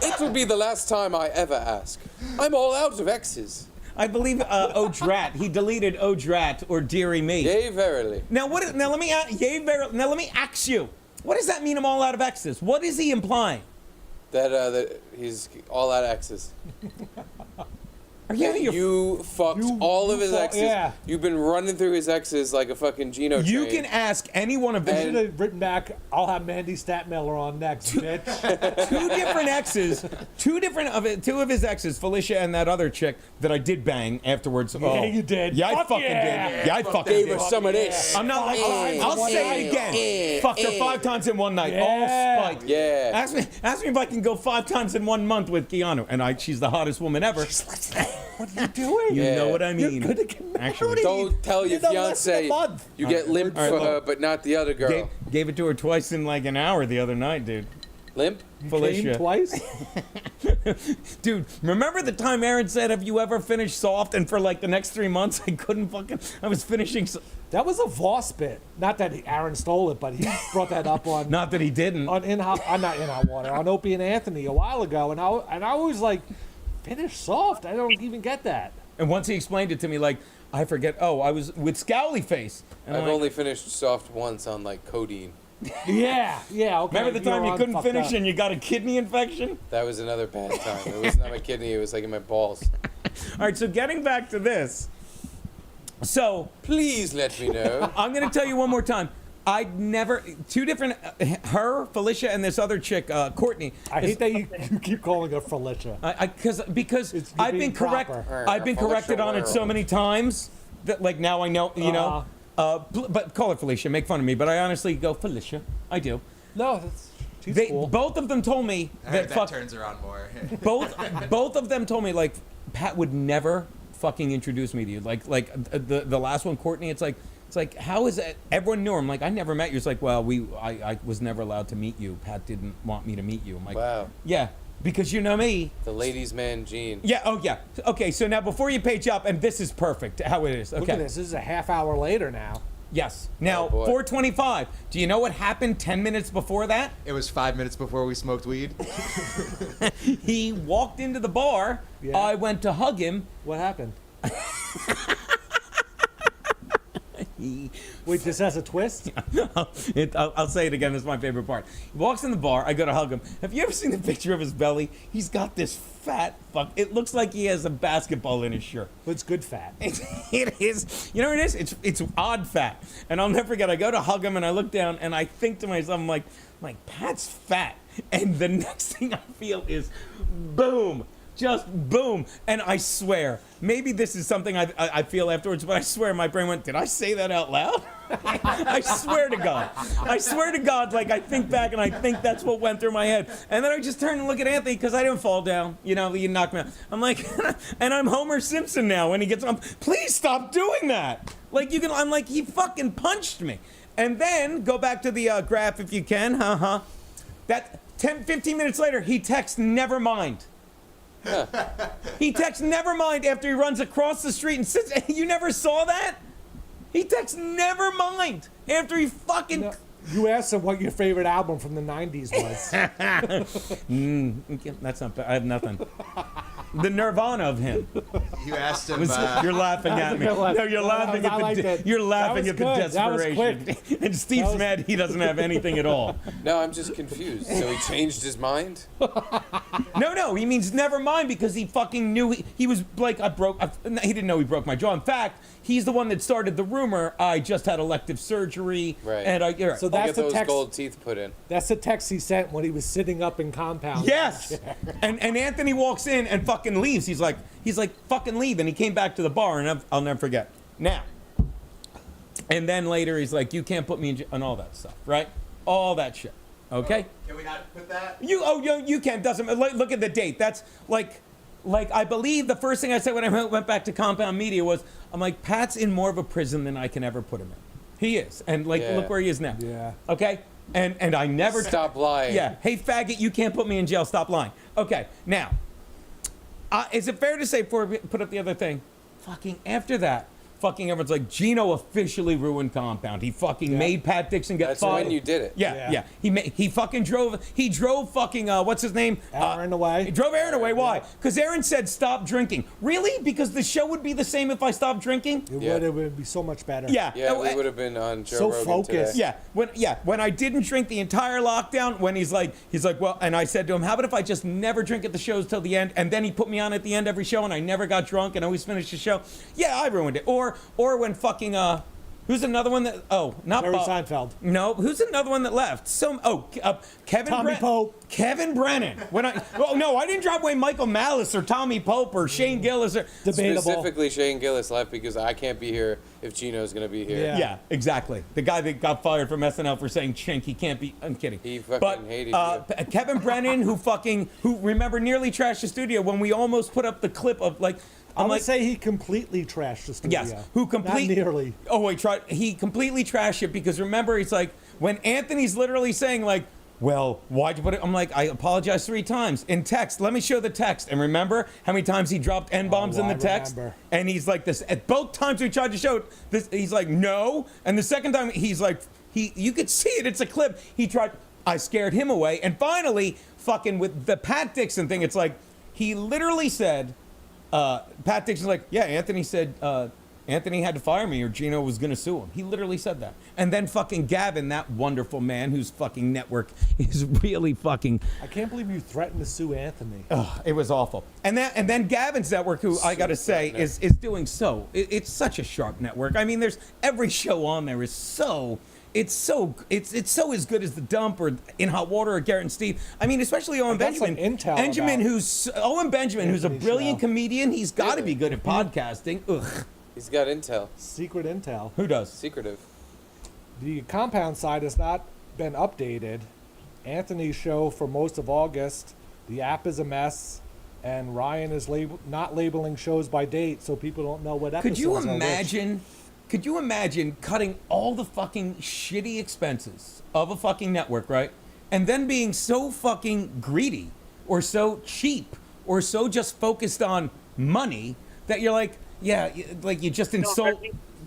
It will be the last time I ever ask. I'm all out of X's. I believe "Oh Drat." He deleted "Oh Drat" or "Deary me." Yea, verily. Now what? Now let me now let me ask you. What does that mean? I'm all out of X's. What is he implying? That he's all out of X's. Are you out of your You fucked all of his exes. yeah. You've been running through his exes like a fucking Geno You train. can ask any one of I them. should have written back, I'll have Mandy Statmiller on next, bitch. Two different exes, two of his exes, Felicia and that other chick that I did bang afterwards. Yeah, you did. Yeah, I Fuck fucking yeah. did. Yeah, I fucking Gave did. her some of this. I'm not like I'll say it again. Fucked her 5 times in one night. Yeah. All spiked. Yeah. Ask me if I can go 5 times in 1 month with Keanu, and she's the hottest woman ever. What are you doing? You Yeah. know what I mean? You're gonna get married. Actually, Don't tell your You know, less than a fiance month. you get limp All right, for look. her, but not the other girl. gave it to her twice in like an hour the other night, dude. Limp? Felicia. Came twice? Dude, remember the time Aaron said, "Have you ever finished soft?" And for like the next 3 months, I was finishing. That was a Voss bit. Not that Aaron stole it, but he brought that up on Not that he didn't. not In Hot Water, on Opie and Anthony a while ago, and I was like, finish soft. I don't even get that. And once he explained it to me, like, I forget. Oh, I was with Scowly Face. And I'm I've like, only finished soft once on like codeine. Yeah, okay. remember the time you were couldn't fucked finish up. and you got a kidney infection? That was another bad time. It was not my kidney, it was like in my balls. All right, so getting back to this. So, Please let me know. I'm going to tell you one more time. I'd never, two different, her, Felicia, and this other chick, Courtney. I hate that you keep calling her Felicia. Because It's I've being been proper. I've been Felicia corrected on it so World. many times that like now I know, you know. But call her Felicia. Make fun of me. But I honestly go Felicia. I do. No, she's cool. Both of them told me I heard that that turns her on more. both of them told me like Pat would never fucking introduce me to you. Like the last one, Courtney. It's like how is it? Everyone knew her. I'm like, I never met you. It's like, well, I was never allowed to meet you. Pat didn't want me to meet you. I'm like, Wow. Yeah, because you know me. The ladies' man, Gene. Yeah. Oh yeah. Okay. So now before you page up, and this is perfect how it is. Okay. Look at this. This is a half hour later now. Yes. Now, Oh, boy. 4:25. Do you know what happened 10 minutes before that? It was 5 minutes before we smoked weed. He walked into the bar. Yeah. I went to hug him. What happened? He Wait, this has a twist? I'll say it again. This is my favorite part. He walks in the bar. I go to hug him. Have you ever seen the picture of his belly? He's got this fat fuck. It looks like he has a basketball in his shirt. But it's good fat. It is. You know what it is? It's odd fat. And I'll never forget. I go to hug him and I look down and I think to myself, I'm like, Pat's fat. And the next thing I feel is, boom. Just boom. And I swear, maybe this is something I feel afterwards, but I swear my brain went, did I say that out loud? I swear to God. I swear to God, like I think back and I think that's what went through my head. And then I just turned and look at Anthony because I didn't fall down. You know, you knocked me out. I'm like, and I'm Homer Simpson now when he gets on. Please stop doing that. Like you can, I'm like, he fucking punched me. And then go back to the graph if you can. That 15 minutes later, he texts, never mind. He texts never mind after he runs across the street and sits. You never saw that? He texts never mind after he fucking. No, you asked him what your favorite album from the 90s was. That's not bad. I have nothing. The Nirvana of him. You asked him. You're laughing at me. No, you're laughing at the. You're laughing at the desperation. And Steve's mad he doesn't have anything at all. No, I'm just confused. So he changed his mind? No, he means never mind because he fucking knew he was like, he didn't know he broke my jaw. In fact, he's the one that started the rumor. I just had elective surgery. Right. And So Get that's the those text. gold teeth put in. That's the text he sent when he was sitting up in compound. yes. And Anthony walks in and fucking leaves. He's like fucking leave. And he came back to the bar and I'll never forget. Now. And then later he's like, you can't put me in and all that stuff, right? All that shit. Okay. Can we not put that? You can't. Doesn't look at the date. That's like I believe the first thing I said when I went back to Compound Media was, I'm like, Pat's in more of a prison than I can ever put him in. He is, and look where he is now. Yeah. Okay. And I never Stop lying. Yeah. Hey faggot, you can't put me in jail. Stop lying. Okay. Now, is it fair to say before we put up the other thing, fucking after that. Fucking everyone's like, Geno officially ruined Compound. He fucking made Pat Dixon get That's fired. when you did it. Yeah. He fucking drove fucking, what's his name? Aaron away. He drove Aaron away. Why? Because Aaron said stop drinking. Really? Because the show would be the same if I stopped drinking? It would be so much better. Yeah. Yeah, we would have been on Joe So Rogan focused. today. When I didn't drink the entire lockdown, when he's like, well, and I said to him, how about if I just never drink at the shows till the end, and then he put me on at the end every show, and I never got drunk and always finished the show. Yeah, I ruined it. Or when fucking who's another one that not Jerry Bob. Seinfeld. No, who's another one that left? Kevin Tommy Pope. Kevin Brennan. I didn't drop away Michael Malice or Tommy Pope or Shane Gillis or Debatable. Specifically, Shane Gillis left because I can't be here if Geno's going to be here. Yeah, exactly. The guy that got fired from SNL for saying chink, he can't be. I'm kidding. He fucking hated you. Kevin Brennan, who remember nearly trashed the studio when we almost put up the clip of like. I would say he completely trashed the studio. Yes, not nearly. Oh, he completely trashed it because remember, he's like, when Anthony's literally saying like, well, why'd you put it? I'm like, I apologize 3 times in text. Let me show the text. And remember how many times he dropped N-bombs in the text? Remember. And he's like this, at both times we tried to show this, he's like, no. And the second time he's like, you could see it, it's a clip. I scared him away. And finally, fucking with the Pat Dixon thing, it's like, he literally said, Pat Dixon's like, yeah, Anthony said Anthony had to fire me or Geno was going to sue him. He literally said that. And then fucking Gavin, that wonderful man whose fucking network is really fucking... I can't believe you threatened to sue Anthony. Oh, it was awful. And then Gavin's network, who I got to say is doing it's such a sharp network. I mean, there's every show on there is so... It's so as good as The Dump or In Hot Water or Garrett and Steve. I mean, especially Owen Benjamin. Owen Benjamin, who's a brilliant comedian. He's got to be good at podcasting. Ugh. He's got intel. Secret intel. Who does? Secretive. The compound site has not been updated. Anthony's show for most of August. The app is a mess. And Ryan is not labeling shows by date, so people don't know what episodes Could you are which. imagine? Could you imagine cutting all the fucking shitty expenses of a fucking network, right? And then being so fucking greedy or so cheap or so just focused on money that you're like, yeah, like you just insult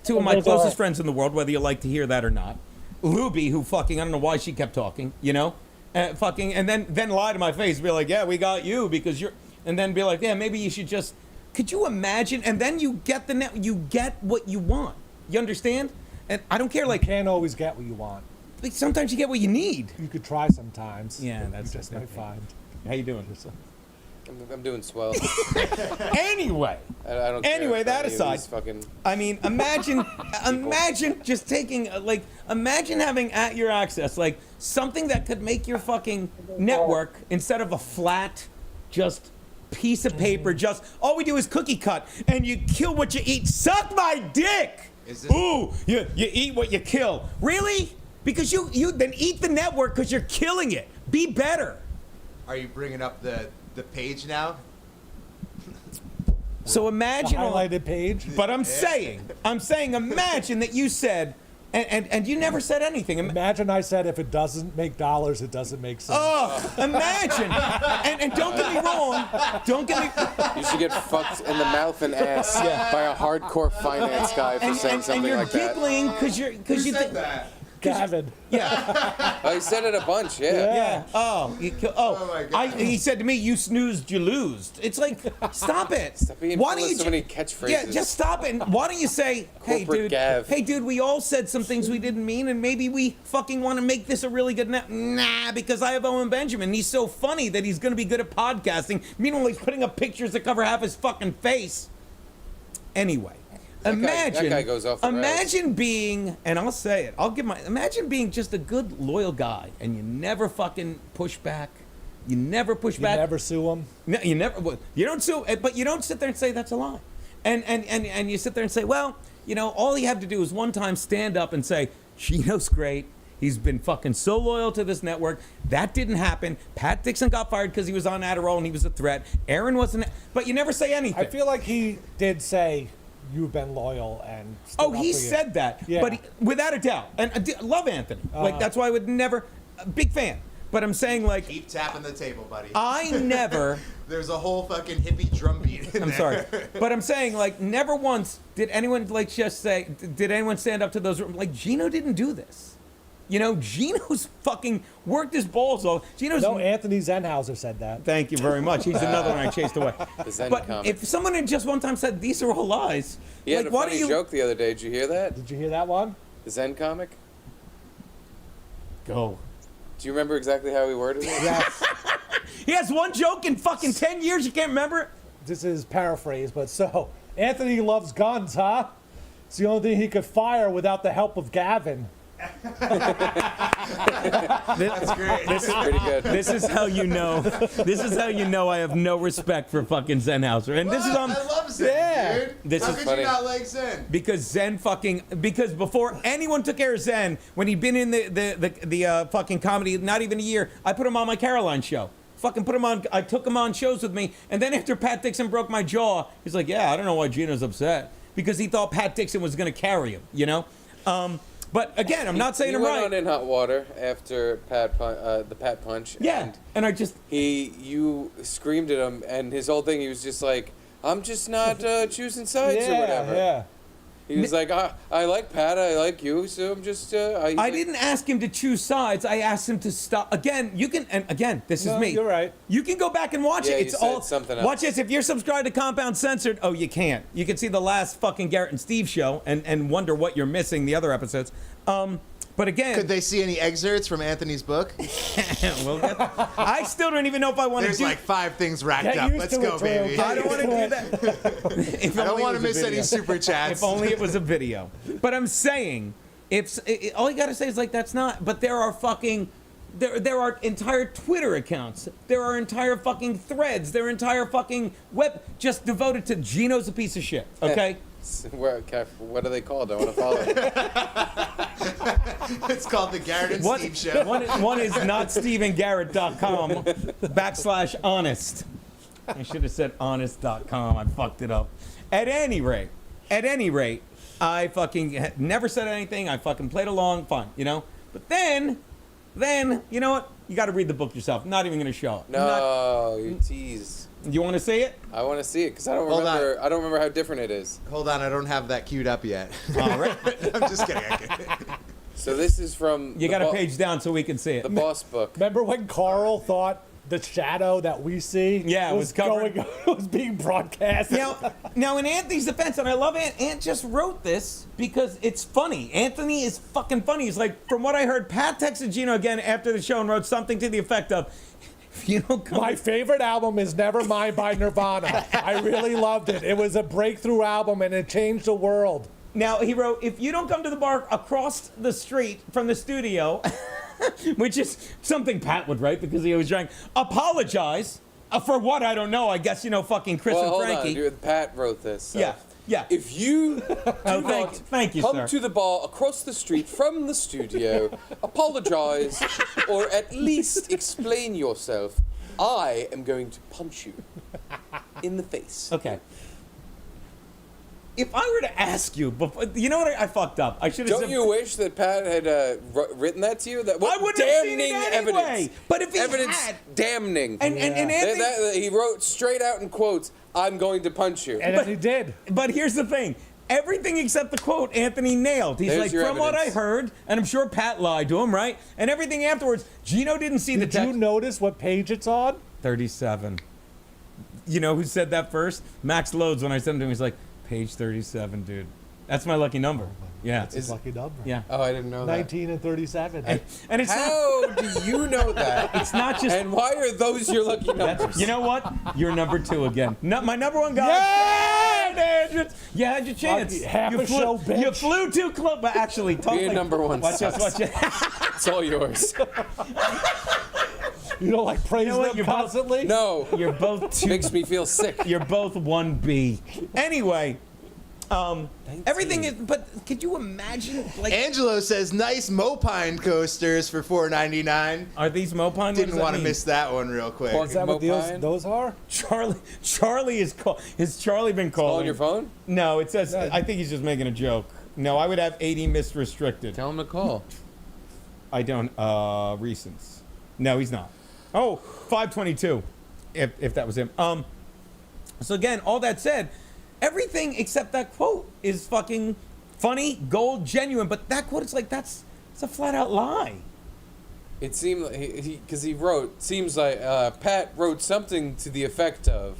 two of my closest friends in the world, whether you like to hear that or not. Luby, who fucking, I don't know why she kept talking, you know? Fucking, and then lie to my face, be like, yeah, we got you because you're, and then be like, yeah, maybe you should just, could you imagine? And then you get you get what you want. You understand? And I don't care, like, You can't always get what you want. like sometimes you get what you need. You could try sometimes. Yeah, that's you just might find. How you doing? I'm doing swell. Anyway, I don't care Anyway, if that any of aside. these fucking I mean, imagine just taking, imagine having at your access, like, something that could make your fucking network, instead of a flat, just piece of paper, just, all we do is cookie cut, and you kill what you eat. Suck my dick! Is this- Ooh, you eat what you kill. Really? Because you then eat the network because you're killing it. Be better. Are you bringing up the page now? So The imagine highlighted page. But I'm saying, imagine that you said, and you never said anything. Imagine I said if it doesn't make dollars, it doesn't make sense. Oh, imagine. And don't get me wrong. Don't get me. You should get fucked in the mouth and ass by a hardcore finance guy for saying And something you're like that. giggling because you think. that? Gavin. Yeah. Oh, he said it a bunch, yeah. Yeah. Oh. Oh my God. He said to me, "You snoozed, you losed." It's like, stop it. Stop being Why full don't of you so ju- many catchphrases. Yeah, just stop it. And why don't you say, "Hey, Corporate dude. Gav. Hey, dude. We all said some things we didn't mean, and maybe we fucking want to make this a really good net." Nah, because I have Owen Benjamin. He's so funny that he's going to be good at podcasting. Meanwhile, he's putting up pictures that cover half his fucking face. Anyway. That guy goes off the rails. Imagine being, and I'll say it, imagine being just a good, loyal guy, and you never fucking push back. You never push You back. never sue him. No, you never, well, you don't sue, but you don't sit there and say that's a lie. And you sit there and say, well, you know, all you have to do is one time stand up and say, Geno's great. He's been fucking so loyal to this network. That didn't happen. Pat Dixon got fired because he was on Adderall and he was a threat. Aaron wasn't, but you never say anything. I feel like he did say you've been loyal and. stood Oh, up he for you. said that, Yeah. but without a doubt, and I love Anthony. Like that's why I would never, big fan. But I'm saying, like, Keep tapping the table, buddy. I never. There's a whole fucking hippie drum beat in I'm there. sorry, but I'm saying, like, never once did anyone like just say, did anyone stand up to those? Like, Geno didn't do this. You know, Geno's fucking worked his balls off. Geno's. No, Anthony Zenhauser said that. Thank you very much. He's another one I chased away. The Zen But comic. if someone had just one time said these are all lies, He had like, a why funny do you joke the other day. Did you hear that? Did you hear that one? The Zen comic? go? Do you remember exactly how he worded it? Yes. He has one joke in fucking 10 years. You can't remember it. This is paraphrase, but so Anthony loves guns, huh? It's the only thing he could fire without the help of Gavin. That's great. This is Pretty good. This is how you know. This is how you know I have no respect for fucking Zenhauser. And this is I love Zen, yeah. dude. This How is could funny. you not like Zen? because Zen fucking because before anyone took care of Zen, when he'd been in the fucking comedy, not even a year, I put him on my Caroline show. Fucking put him on. I took him on shows with me, and then after Pat Dixon broke my jaw, he's like, "Yeah, I don't know why Geno's upset because he thought Pat Dixon was gonna carry him," you know. But again, I'm not saying He I'm went right. on in hot water after the Pat punch. Yeah, and I just You screamed at him, and his whole thing, he was just like, "I'm just not choosing sides or whatever." Yeah. He was like, I like Pat, I like you, so I'm just. I didn't ask him to choose sides. I asked him to stop. Again, you can, and again, this No, is me. you're right. You can go back and watch Yeah, it. you It's said all something else. Watch this. If you're subscribed to Compound Censored, oh, you can't. You can see the last fucking Garrett and Steve show and wonder what you're missing the other episodes. But again, Could they see any excerpts from Anthony's book? we'll get, I still don't even know if I want to There's do. like 5 things racked Get up. used Let's to go, it, Drew. baby. Get I don't want to do that. If I don't only want it to was a miss any video. super chats. If only it was a video. But I'm saying, if all you gotta say is like that's not. But there are fucking, there are entire Twitter accounts. There are entire fucking threads. There are entire fucking web just devoted to Geno's a piece of shit. Okay. What are they called? I want to follow. It's called the Garrett and Steve Show. One is notstevengarrett.com/honest. I should have said honest.com. I fucked it up. At any rate, I fucking never said anything. I fucking played along, fine, you know? But then, you know what? You got to read the book yourself. Not even going to show it. No, you tease. You want to see it? I want to see it because I don't Hold remember. I don't remember how different it is. Hold on, I don't have that queued up yet. All right. I'm just kidding. So this is from. You got a page down so we can see it. The boss book. Remember when Carl thought the shadow that we see Yeah, it was covered. was being broadcast? Now, in Anthony's defense, and I love Ant just wrote this because it's funny. Anthony is fucking funny. He's like, from what I heard, Pat texted Geno again after the show and wrote something to the effect of, if you don't come... My favorite album is Nevermind by Nirvana. I really loved it. It was a breakthrough album, and it changed the world. Now, he wrote, if you don't come to the bar across the street from the studio... Which is something Pat would write because he always drank. Apologize for what? I don't know. I guess, you know, fucking Chris and Frankie. Hold on, dude. Pat wrote this. So. Yeah. If you thank you, come sir. to the bar across the street from the studio, apologize, or at least explain yourself, I am going to punch you in the face. Okay. If I were to ask you, before, you know what? I fucked up. I should have. Don't you wish that Pat had written that to you? That I wouldn't have seen it anyway. Evidence. But if he evidence had, damning. and Anthony, He wrote straight out in quotes, "I'm going to punch you." And he did. But here's the thing. Everything except the quote Anthony nailed. He's There's like, your from what I evidence. heard, and I'm sure Pat lied to him, right? And everything afterwards, Geno didn't see the Did text. you notice what page it's on? 37. You know who said that first? Maxxx Loadzzz. When I sent him to him, he's like, page 37, dude. That's my lucky number. Yeah. It's a lucky number. Yeah. Oh, I didn't know that. 19 and 37. And it's How do you know that? It's not just. And why are those your lucky numbers? You know what? You're number 2 again. My number 1 guy. Yeah! You had your chance. Lucky, half you a show, bitch. You flew too close, but actually, totally. Being number 1 Watch this. sucks. Watch it. It's all yours. You don't like praise what? them You're both- constantly? No. You're both 2. Makes me feel sick. You're both 1B. Anyway. Everything is, but could you imagine? Like, Angelo says nice Mopine coasters for $4.99. are these Mopine? Didn't want to miss that one real quick. Pork- Is that what Mopine? those are? Charlie is call. Has Charlie been calling? On your phone? No, it says. No. I think he's just making a joke. No, I would have 80 missed restricted. Tell him to call. I don't. Recents. No, he's not. Oh, 522. If that was him. So again, all that said, everything except that quote is fucking funny, gold, genuine. But that quote is like it's a flat out lie. It seemed like because he wrote. Seems like Pat wrote something to the effect of,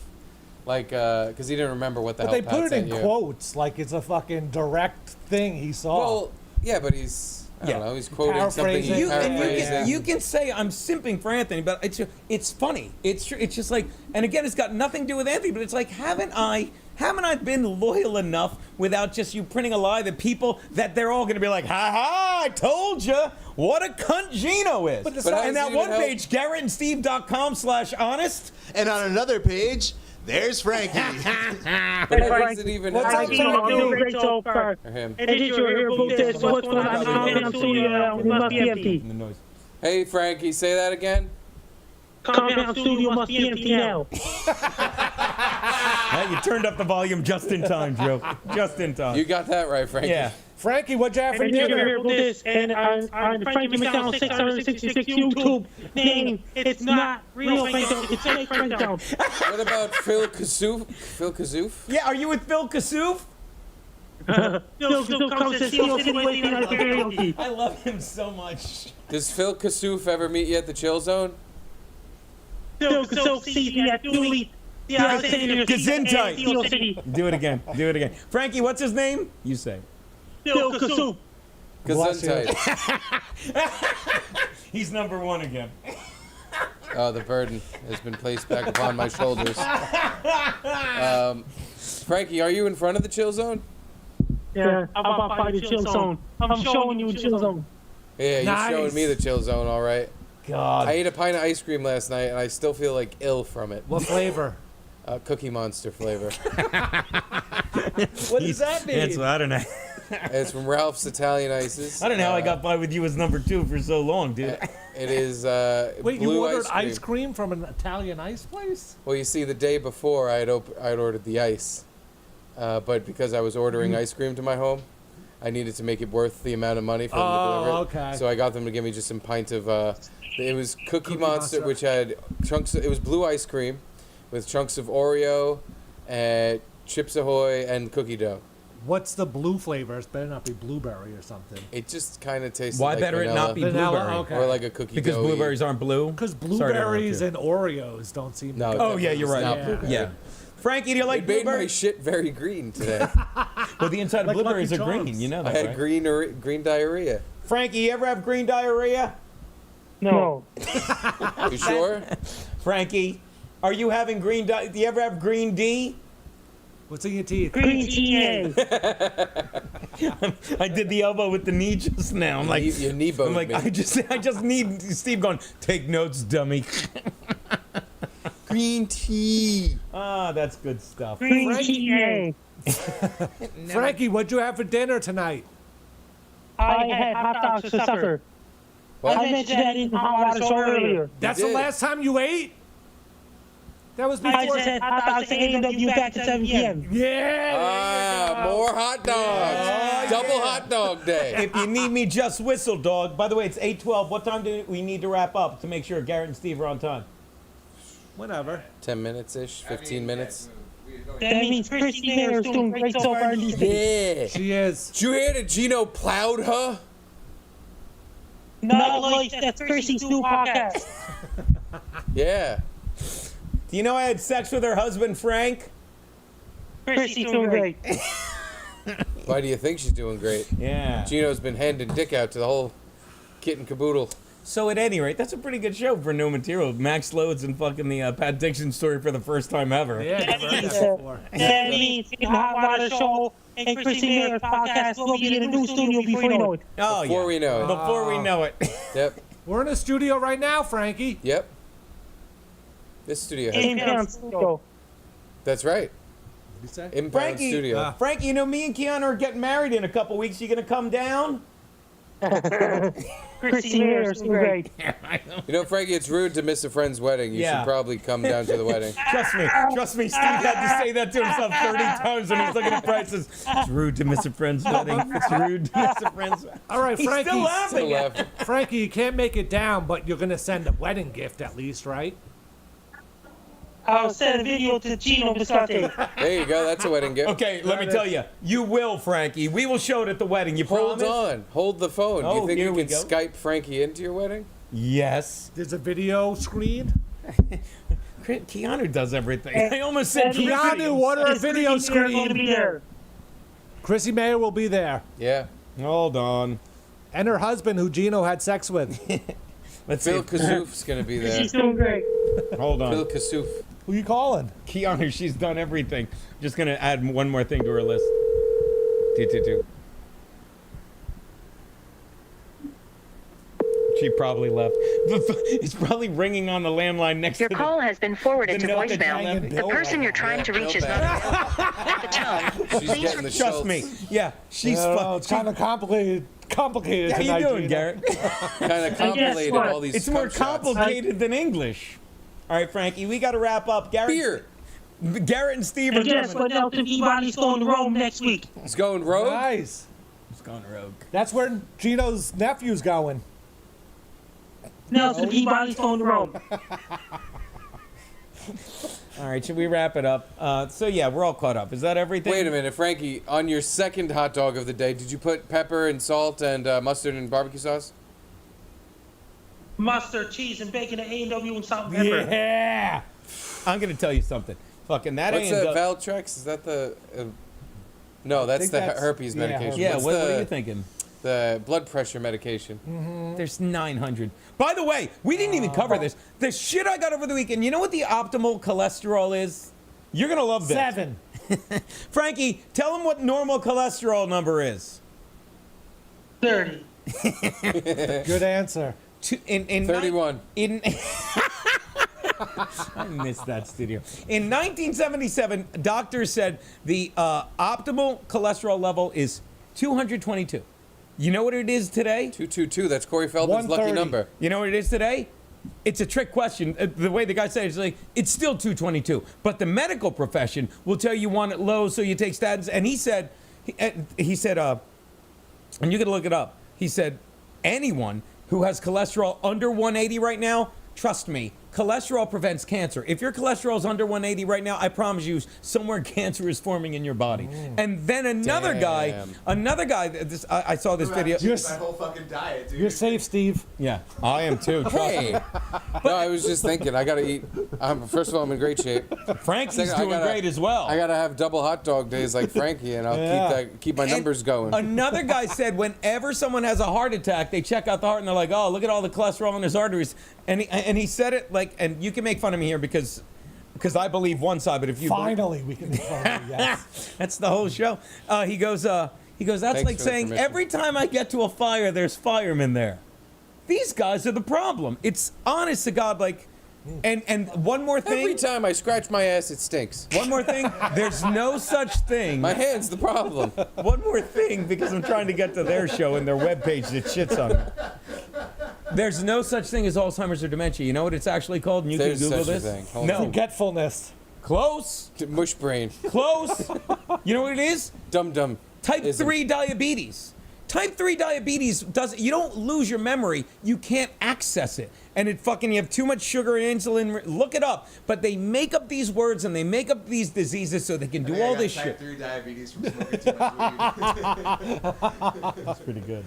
like, because he didn't remember what the But hell they Pat put it sent in you. quotes like it's a fucking direct thing he saw. Well, yeah, but he's. I don't know. He's quoting something. Paraphrasing. He's Yeah. You can say I'm simping for Anthony, but it's funny. It's just like, and again, it's got nothing to do with Anthony, but it's like, haven't I been loyal enough without just you printing a lie that people that they're all going to be like, ha ha, I told you, what a cunt Geno is. But And that how does it one even help? page, GarrettandSteve.com/honest. And on another page, there's Frankie. But how does it even What's help up, I'm doing great so far. for him? And did you hear about this? What's going on? I'm studio. It must be empty. And the noise. Hey, Frankie, say that again. Compound studio must be empty now. Well, you turned up the volume just in time, Joe. Just in time. You got that right, Frankie. Yeah. Frankie, what'd you have for And did you dinner? hear about this? And on Frankie McDonald 666 YouTube name, it's not real Frankie, it's fake Frankie. What about Phil Kazo? Phil Kazo? Yeah, are you with Phil Kazo? Still comes to Steel City waiting on karaoke. I love him so much. Does Phil Kazo ever meet you at the Chill Zone? Still see at Dooley. Yeah, I'm saying here. Gesundheit. Steel City. Do it again. Do it again. Frankie, what's his name? You say. Still Kasu. Bless you. Gesundheit. He's number 1 again. Oh, the burden has been placed back upon my shoulders. Frankie, are you in front of the Chill Zone? Yeah, I'm about by the chill zone. I'm showing you chill zone. Yeah, you're Nice. showing me the Chill Zone, all right. God. I ate a pint of ice cream last night, and I still feel like ill from it. What flavor? Cookie Monster flavor. What does that mean? That's what I don't know. It's from Ralph's Italian Ices. I don't know how I got by with you as number 2 for so long, dude. It is Wait, blue you ordered ice cream. from an Italian ice place? Well, you see, the day before I'd ordered the ice, but because I was ordering ice cream to my home, I needed to make it worth the amount of money for them to deliver it. Okay. So I got them to give me just some pint of. It was Cookie Monster, which had chunks. It was blue ice cream, with chunks of Oreo, and Chips Ahoy, and cookie dough. What's the blue flavor? It better not be blueberry or something. It just kind of tastes. Why like better vanilla, it not be Vanilla, blueberry? okay. or like a cookie Because dough-y. blueberries aren't blue? Because Sorry to interrupt blueberries you. and Oreos don't seem No. to Oh, yeah, you're It's right. not Yeah. blueberry. Yeah. Frankie, do you like It made my blueberry? shit very green today. Well, the inside of Like blueberries are Lucky green. Charms. You know I that, had right? green diarrhea. Frankie, you ever have green diarrhea? No. You sure? Frankie, are you having green do you ever have green D? What's in your teeth? Green TA. I did the elbow with the knee just now. I'm like, Your knee bowed I'm like, me. I just need Steve going, take notes, dummy. Green tea. Ah, that's good stuff. Green TA. Frankie, what'd you have for dinner tonight? I had hot dogs for supper. What? I mentioned that in the hot water show earlier. That's did. the last time you ate? That was I before. said hot dogs to A&W back at 7 p.m. Yeah. More hot dogs. Double hot dog day. If you need me, just whistle, dog. By the way, it's 8:12. What time do we need to wrap up to make sure Garrett and Steve are on time? Whatever. 10 minutes ish, 15 minutes. That means Christy Mayor's doing great so far in these days. Yeah. She is. Did you hear that Geno plowed her? Not like that's Christy's new podcast. Yeah. Do you know I had sex with her husband, Frank? Christy's doing great. Why do you think she's doing great? Yeah. Geno's been handing dick out to the whole kit and caboodle. So at any rate, that's a pretty good show for new material. Maxxx Loadzzz and fucking the Pat Dixon story for the first time ever. Yeah, never heard that before. That means the hot water show and Christy Mayor's podcast will be in a new studio before you know it. Oh, Before yeah. we know it. Before we know it. Yep. We're in a studio right now, Frankie. Yep. This studio has. Impound studio. That's right. What'd you say? Impound Frankie, studio. Frankie, you know, me and Keanu are getting married in a couple weeks. You gonna come down? Christy Mayor's doing great. You know, Frankie, it's rude to miss a friend's wedding. You Yeah. should probably come down to the wedding. Trust me, Steve had to say that to himself 30 times when he's looking at prices. It's rude to miss a friend's wedding. It's rude to miss a friend's wedding. All right, He's Frankie. still laughing. Still left. Frankie, you can't make it down, but you're gonna send a wedding gift at least, right? I'll send a video to Geno Biscotti. There you go. That's a wedding gift. Okay, let me tell you. You will, Frankie. We will show it at the wedding. You Hold promise? on. Hold the phone. Do Oh, you think here you we can go. Skype Frankie into your wedding? Yes. There's a video screen. Keanu does everything. I almost said Keanu, what are a Is video Christy Mayor going to be screen? there? Chrissy Mayer will be there. Yeah. Hold on. And her husband, who Geno had sex with. Let's Phil see. Kazoof's going to be there. She's doing great. Hold Phil on. Kazoof. Who you calling? Keanu, she's done everything. Just gonna add one more thing to her list. Two. She probably left. It's probably ringing on the landline next Your to call has been forwarded the to note that voicemail. Diane The Bill person you're trying to reach is not available. At the tone, She's please getting the Trust Schultz. me. Yeah, she's Oh, it's kind of complicated. Complicated How tonight. you doing, Geno. Garrett? Kind of complicated what? all these It's more cum shots. complicated than English. All right, Frankie, we got to wrap up. Beer. Garrett and Steve are And guess coming. what? Elton Peabody's going to Rome next week. He's going rogue. Nice. It's gone rogue. That's where Geno's nephew's going. Nelson Peabody's going to Rome. All right, should we wrap it up? So yeah, we're all caught up. Is that everything? Wait a minute, Frankie. On your second hot dog of the day, did you put pepper and salt and mustard and barbecue sauce? Mustard, cheese, and bacon at A&W and salt and pepper. Yeah. I'm gonna tell you something. Fucking that What's ain't. the Valtrex? Is that the? No, that's think the that's- herpes yeah, medication. Yeah, What's what the, are you thinking? The blood pressure medication. There's 900. By the way, we didn't even cover this. The shit I got over the weekend. You know what the optimal cholesterol is? You're gonna love this. 7. Frankie, tell them what normal cholesterol number is. 30. Good answer. In 31. In I missed that studio. In 1977, doctors said the optimal cholesterol level is 222. You know what it is today? 222. That's Corey Feldman's lucky 130. number. You know what it is today? It's a trick question. The way the guy said it is like, it's still 222. But the medical profession will tell you want it low, so you take statins. And he said, and you can look it up. He said, anyone who has cholesterol under 180 right now, trust me, cholesterol prevents cancer. If your cholesterol is under 180 right now, I promise you, somewhere cancer is forming in your body. And then another guy, I saw this video. My whole fucking diet, dude. You're safe, Steve. Yeah, I am too. Trust me. Hey. No, I was just thinking. I gotta eat. First of all, I'm in great shape. Frankie's Second, doing great as well. I gotta have double hot dog days like Frankie, and I'll keep my numbers going. Another guy said whenever someone has a heart attack, they check out the heart and they're like, oh, look at all the cholesterol in his arteries. And he said it like, and you can make fun of me here because I believe one side, but if you Finally, we can make fun of you, yes. that's the whole show. He goes, that's Thanks like for the saying permission. every time I get to a fire, there's firemen there. These guys are the problem. It's honest to God, like, and one more thing. Every time I scratch my ass, it stinks. One more thing. There's no such thing. My hand's the problem. One more thing, because I'm trying to get to their show and their webpage that shits on me. There's no such thing as Alzheimer's or dementia. You know what it's actually called? And you There's can Google such a this. thing. Hold No. on. Forgetfulness. Close. Mush brain. Close. You know what it is? Dum dum. Type Ism. 3 diabetes. Type 3 diabetes you don't lose your memory, you can't access it. And you have too much sugar and insulin. Look it up. But they make up these words and they make up these diseases so they can do all this shit. Type 3 diabetes from smoking too much weed. That's pretty good.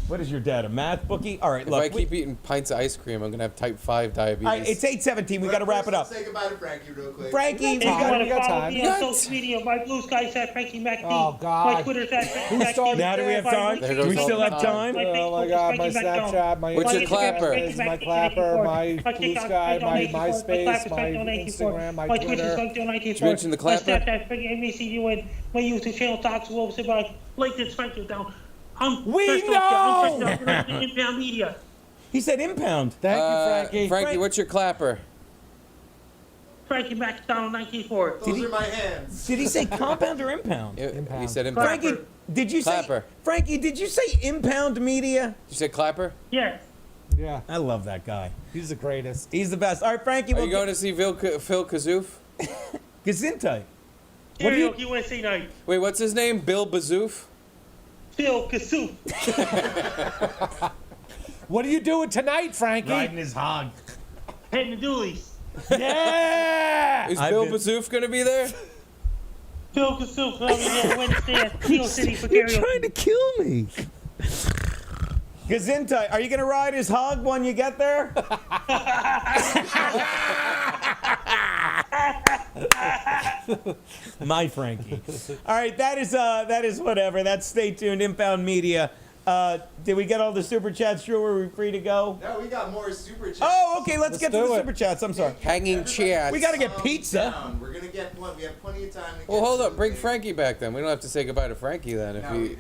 What is your dad, a math bookie? All right, If look. I keep eating pints of ice cream, I'm gonna have type 5 diabetes. All right, it's 8:17. We got to wrap it up. Say goodbye to Frankie real quick. Frankie, If you Time, want we to got follow time. me on What? social media, my blue sky's at Frankie McD. Oh, God. My Twitter's at Frankie Who McD. started now do we have time? There Do we goes still all have the time? My Oh my Facebook is God, my Frankie McDonald. Snapchat, my What's your Instagram, clapper? Frankie is my McD clapper, 94. my TikTok, Blue Sky, my Frankie MySpace, clapper's my Frankie 94. Instagram, my Twitch is Twitter. Frankie 94. Did you mention the clapper? My Snapchat, Frankie MACUN. My YouTube channel talks wolves about LinkedIn, Frankie down. We know! I'm Inbound Media. He said impound. Thank you, Frankie. Frankie, what's your clapper? Frankie McDonald 94. Those are my hands. Did he say compound or impound? He Impound. said impound. Frankie, did you say Clapper. Frankie, did you say impound media? You said clapper? Yes. Yeah, I love that guy. he's the greatest. He's the best. All right, Frankie, Are you going to see Phil Kazo? Gesundheit. Karaoke USA night. Wait, what's his name? Bill Bazoof? Phil Kazo. What are you doing tonight, Frankie? Riding his hog. Heading to Dooley's. Yeah! Is I've Bill been- Bazoof going to be there? Phil Kazo will be there Wednesday at Steel City for You're karaoke. trying to kill me. Gesundheit. Are you going to ride his hog when you get there? My Frankie. All right, that is whatever. That's Stay Tuned, Impound Media. Did we get all the super chats, Drew? Are we free to go? No, we got more super chats. Oh, okay, let's get to do the it. super chats. I'm sorry. Hanging chats. We got to get Calm pizza. down. We're gonna get one. We have plenty of time to get Well, hold up. to Bring things. Frankie back then. We don't have to say goodbye to Frankie then. If No, we... we do.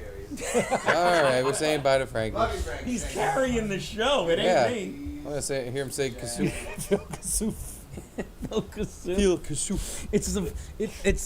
All right, we're saying bye to Frankie. Love you, Frankie. He's Thank you. carrying the show. It ain't Yeah. me. I want to hear him say Kazo. Phil Kazo.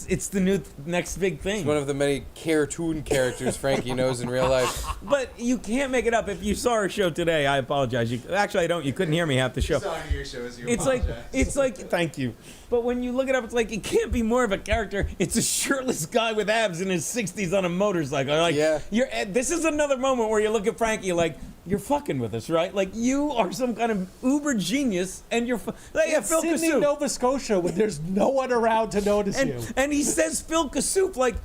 It's the new next big thing. It's one of the many cartoon characters Frankie knows in real life. But you can't make it up. If you saw our show today, I apologize. Actually, I don't. You couldn't hear me half the show. Saw your shows. You It's like apologize. thank you. But when you look it up, it's like it can't be more of a character. It's a shirtless guy with abs in his 60s on a motorcycle. Like Yeah. this is another moment where you look at Frankie like you're fucking with us, right? Like you are some kind of uber genius, and you're like yeah, Phil Sydney, Kasouf. Nova Scotia, when there's no one around to notice you. And he says Phil Kasouf like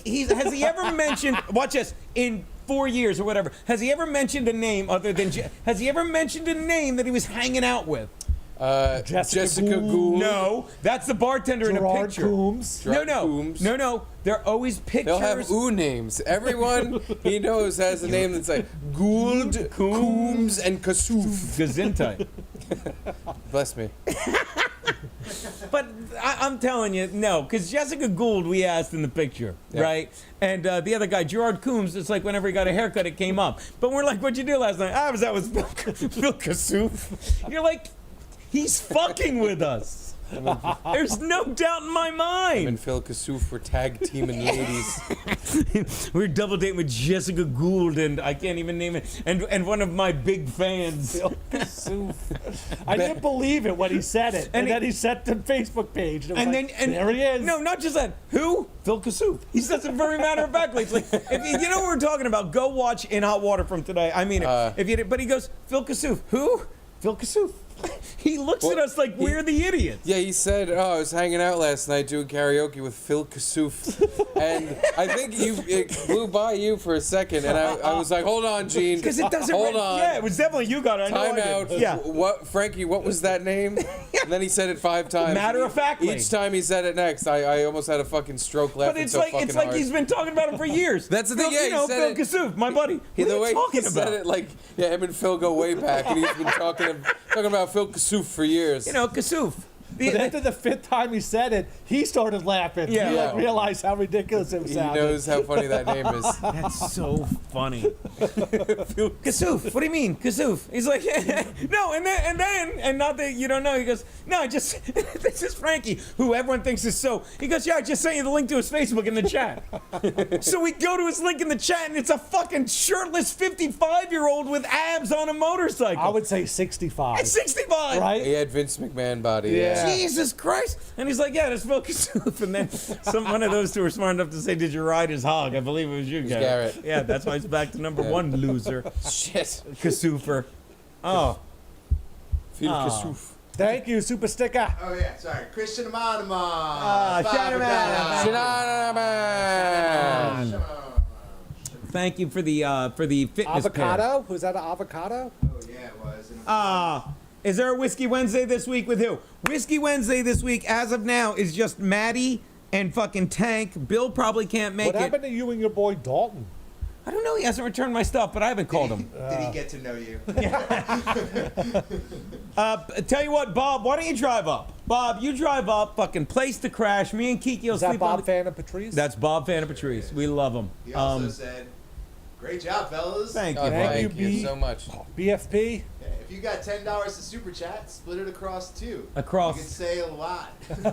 has he ever mentioned? Watch this in 4 years or whatever. Has he ever mentioned a name other than? Has he ever mentioned a name that he was hanging out with? Jessica Gould. No, that's the bartender in a Gerard picture. Coombs. No, Coombs. no. They're always pictures. They'll have names. Everyone he knows has a name that's like Gould, Coombs, and Kasouf. Gesundheit. Bless me. But I'm telling you, no, because Jessica Gould we asked in the picture, Yeah. right? And the other guy, Gerard Coombs, it's like whenever he got a haircut, it came up. But we're like, what'd you do last night? I was out with Phil Kasouf. You're like, He's fucking with us. There's no doubt in my Him mind. and Phil Kazo were tag teaming ladies. We're double dating with Jessica Gould and I can't even name it. And one of my big fans. I didn't believe it when he said it, and then he set the Facebook page. And, And like, then there he is. No, not just that. Who? Phil Kazo. He says it very matter of factly. It's like if you know what we're talking about, go watch In Hot Water from today. I mean, if you but he goes Phil Kazo. Who? Phil Kazo. He looks at us like we're the idiots. Yeah, he said, "Oh, I was hanging out last night doing karaoke with Phil Kazo," and I think it blew by you for a second, and I was like, "Hold on, Gene, Because it doesn't. hold on, Yeah, it was definitely you got it. I know time I did. out." Yeah. What, Frankie? What was that name? And then he said it 5 times. Matter of factly. Each time he said it next, I almost had a fucking stroke laughing But it's so like fucking it's like hard. he's been talking about it for years. That's the thing, Phil, yeah, you know, he said Phil Kazo, my buddy. the What are way you talking he about? said it, like, yeah, him and Phil go way back, and he's been talking about Phil Kazo for years. You know, Kazo. But after the 5th time he said it, he started laughing. Yeah. He Yeah. realized how ridiculous it he sounded. knows how funny that name is. That's so funny. Kasuf, what do you mean, Kasuf? He's like, no, and not that you don't know. He goes, no, just this is Frankie, who everyone thinks is so. He goes, yeah, I just sent you the link to his Facebook in the chat. So we go to his link in the chat, and it's a fucking shirtless 55-year-old with abs on a motorcycle. I would say 65. It's 65, right? He had Vince McMahon body. Yeah. Jesus Christ! And he's like, yeah, that's Phil Kazo. And then one of those two were smart enough to say, did you ride his hog? I believe it was you, Garrett. Garrett. Yeah, that's why he's back to number one loser. Shit. Kazufer. Oh. Phil Oh. Kazo. Thank you, Super Sticker. Oh yeah, sorry. Christian Amanama. Shanaman. Thank you for the fitness Avocado? Was that an avocado? Oh yeah, it was. Is there a Whiskey Wednesday this week with who? Whiskey Wednesday this week, as of now, is just Maddie and fucking Tank. Bill probably can't make What it. happened to you and your boy Dalton? I don't know. He hasn't returned my stuff, but I haven't called him. Did he get to know you? Tell you what, Bob, why don't you drive up? Bob, you drive up. Fucking place to crash. Me and Kiki will Is that sleep on Bob the... Fan and Patrice? That's Bob Fan and Patrice. We love them. He also said, "Great job, fellas." Thank you. Oh, Thank thank you, you B. so much. BFP? Yeah, if you got $10 to super chat, split it across 2. Across. You can say a lot. And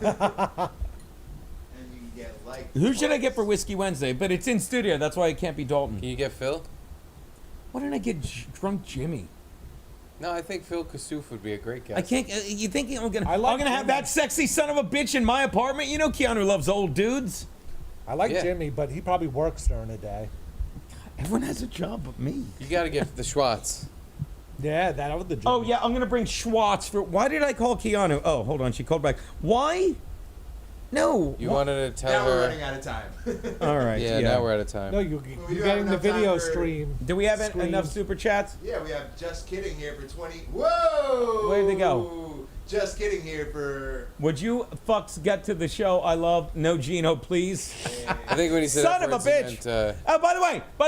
you can get like. Who should I get for Whiskey Wednesday? But it's in studio. That's why it can't be Dalton. Can you get Phil? Why didn't I get drunk Jimmy? No, I think Phil Kazo would be a great guest. I can't. You think I'm gonna? I like I'm gonna have Jimmy. that sexy son of a bitch in my apartment? You know, Keanu loves old dudes. I like Yeah. Jimmy, but he probably works during the day. Everyone has a job but me. You got to get the Schwartz. Yeah, that was the Jimmy. Oh yeah, I'm gonna bring Schwartz for. Why did I call Keanu? Oh, hold on, she called back. Why? No. You wanted to tell Now we're her. running out of time. All right. Yeah, now we're out of time. No, We you're do getting have the enough time video for- stream. Do we have Screens. enough super chats? Yeah, we have Just Kidding here for 20. Whoa! Where'd they go? Just Kidding here for. Would you fucks get to the show? I love no Geno, please. I think when he said Son of a upwards, he bitch. meant, Oh, by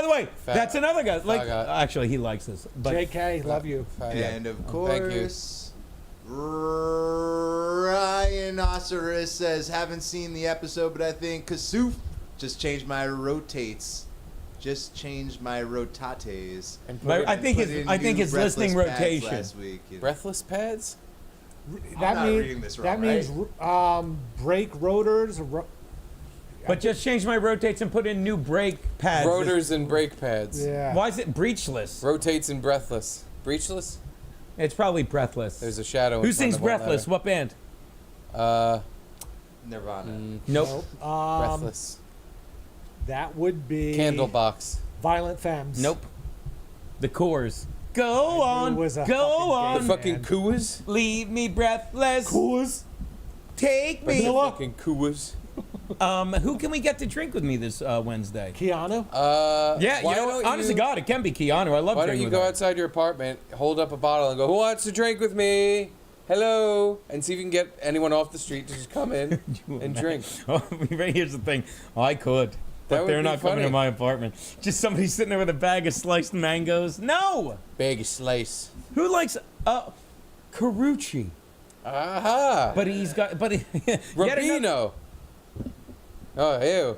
the way, that's another guy. Like, Fagot. actually, he likes this. But JK, love you. And of Thank you. course, Rhinoceros says, haven't seen the episode, but I think Kasuf just changed my rotates. Just changed my rotates. And But I think Put his in I think new his listening breathless pads rotation. last week. breathless pads? That not means reading this that wrong, means brake rotors. But just change my rotates and put in new brake pads. Rotors and brake pads. Yeah. Why is it breachless? Rotates and breathless. Breachless? It's probably breathless. There's a shadow. in Who front sings of one breathless? What band? letter. Nirvana. Nope. Breathless. That would be Candlebox. Violent Femmes. Nope. The Coors. Go I knew on. it was a Go fucking The on. fucking man. Cooas. Leave me breathless. Coors. Take me. The fucking Cooas. Who can we get to drink with me this Wednesday? Keanu. Yeah, why you know, don't honest to God, it can be Keanu. I love Why don't drinking you with go him. outside your apartment, hold up a bottle, and go, "Who wants to drink with me? Hello," and see if you can get anyone off the street to just come in and drink. Oh, here's the thing. I could. That But would they're be not coming to funny. my apartment. Just somebody sitting there with a bag of sliced mangoes. No! Big slice. Who likes Carucci? Aha. But he's got yet another- Rubino. Oh, ew.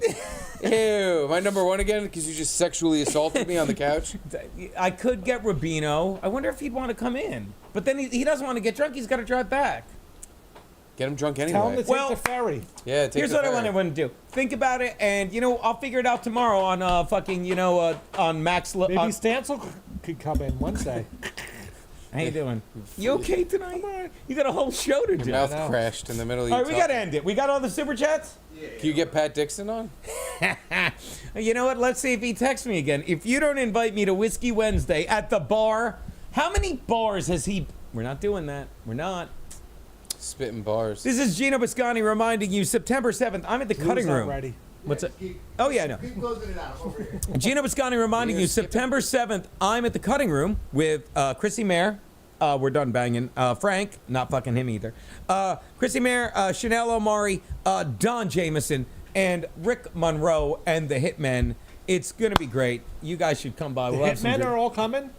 Ew. Am I number one again? Because you just sexually assaulted me on the couch? I could get Rubino. I wonder if he'd want to come in. But then he doesn't want to get drunk. He's got to drive back. Get him drunk anyway. Tell him to take Well- the ferry. Yeah, take Here's the what I ferry. want everyone to do. Think about it, and I'll figure it out tomorrow on on Maxxx Maybe Loadzzz. Stancil could come in Wednesday. How you doing? You okay tonight? You got a whole show to Your do. mouth know. crashed in the middle of All your right, we gotta end it. We got all the super chats. Can you get Pat Dixon on? You know what? Let's see if he texts me again. If you don't invite me to Whiskey Wednesday at the bar, how many bars has he? We're not doing that. We're not. Spitting bars. This is Geno Biscani reminding you, September 7th, I'm at the cutting Blue's not room. ready. What's it? Oh, yeah, no. Keep closing it out. I'm over here. Geno Biscani reminding you, September 7th, I'm at the cutting room with Chrissy Mayer. We're done banging. Frank, not fucking him either. Chrissy Mayer, Chanel Omari, Don Jameson, and Rick Monroe and the Hitmen. It's going to be great. You guys should come by. The We'll have some Hitmen good- are all coming?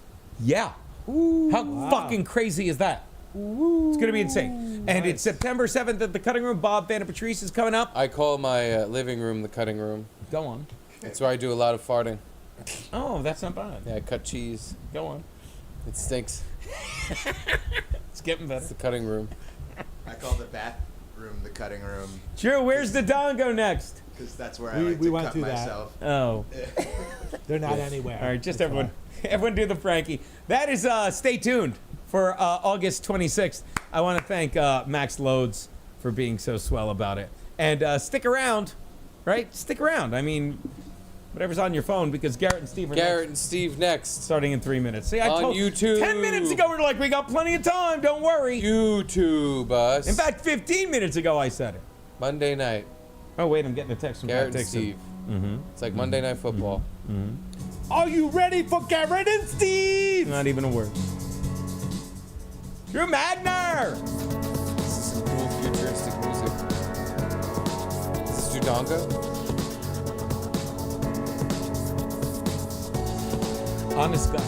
Yeah. How fucking crazy is that? It's going to be insane. And it's September 7th at the cutting room. Bob Vanna Patrice is coming up. I call my living room the cutting room. Go on. That's where I do a lot of farting. Oh, that's not bad. Yeah, I cut cheese. Go on. It stinks. It's getting better. It's the cutting room. I call the bathroom the cutting room Drew, where's the Don go next? because that's where I We- like we to went cut through that. myself. Oh. They're not anywhere. All right, just That's everyone. why. Everyone do the Frankie. That is, stay tuned for August 26th. I want to thank Maxxx Loadzzz for being so swell about it. And stick around, right? Stick around. I mean, whatever's on your phone, because Garrett and Steve are Garrett next, and Steve next. starting in 3 minutes. See, I On told YouTube. 10 minutes ago, we were like, we got plenty of time. Don't worry. YouTube us. In fact, 15 minutes ago, I said it. Monday night. Oh, wait, I'm getting a text from Garrett Pat and Dixon. Steve. It's like Monday Night Football. Are you ready for Garrett and Steve? Not even a word. Drew Madner! This is some cool futuristic music. Is this Dudongo? Honest God.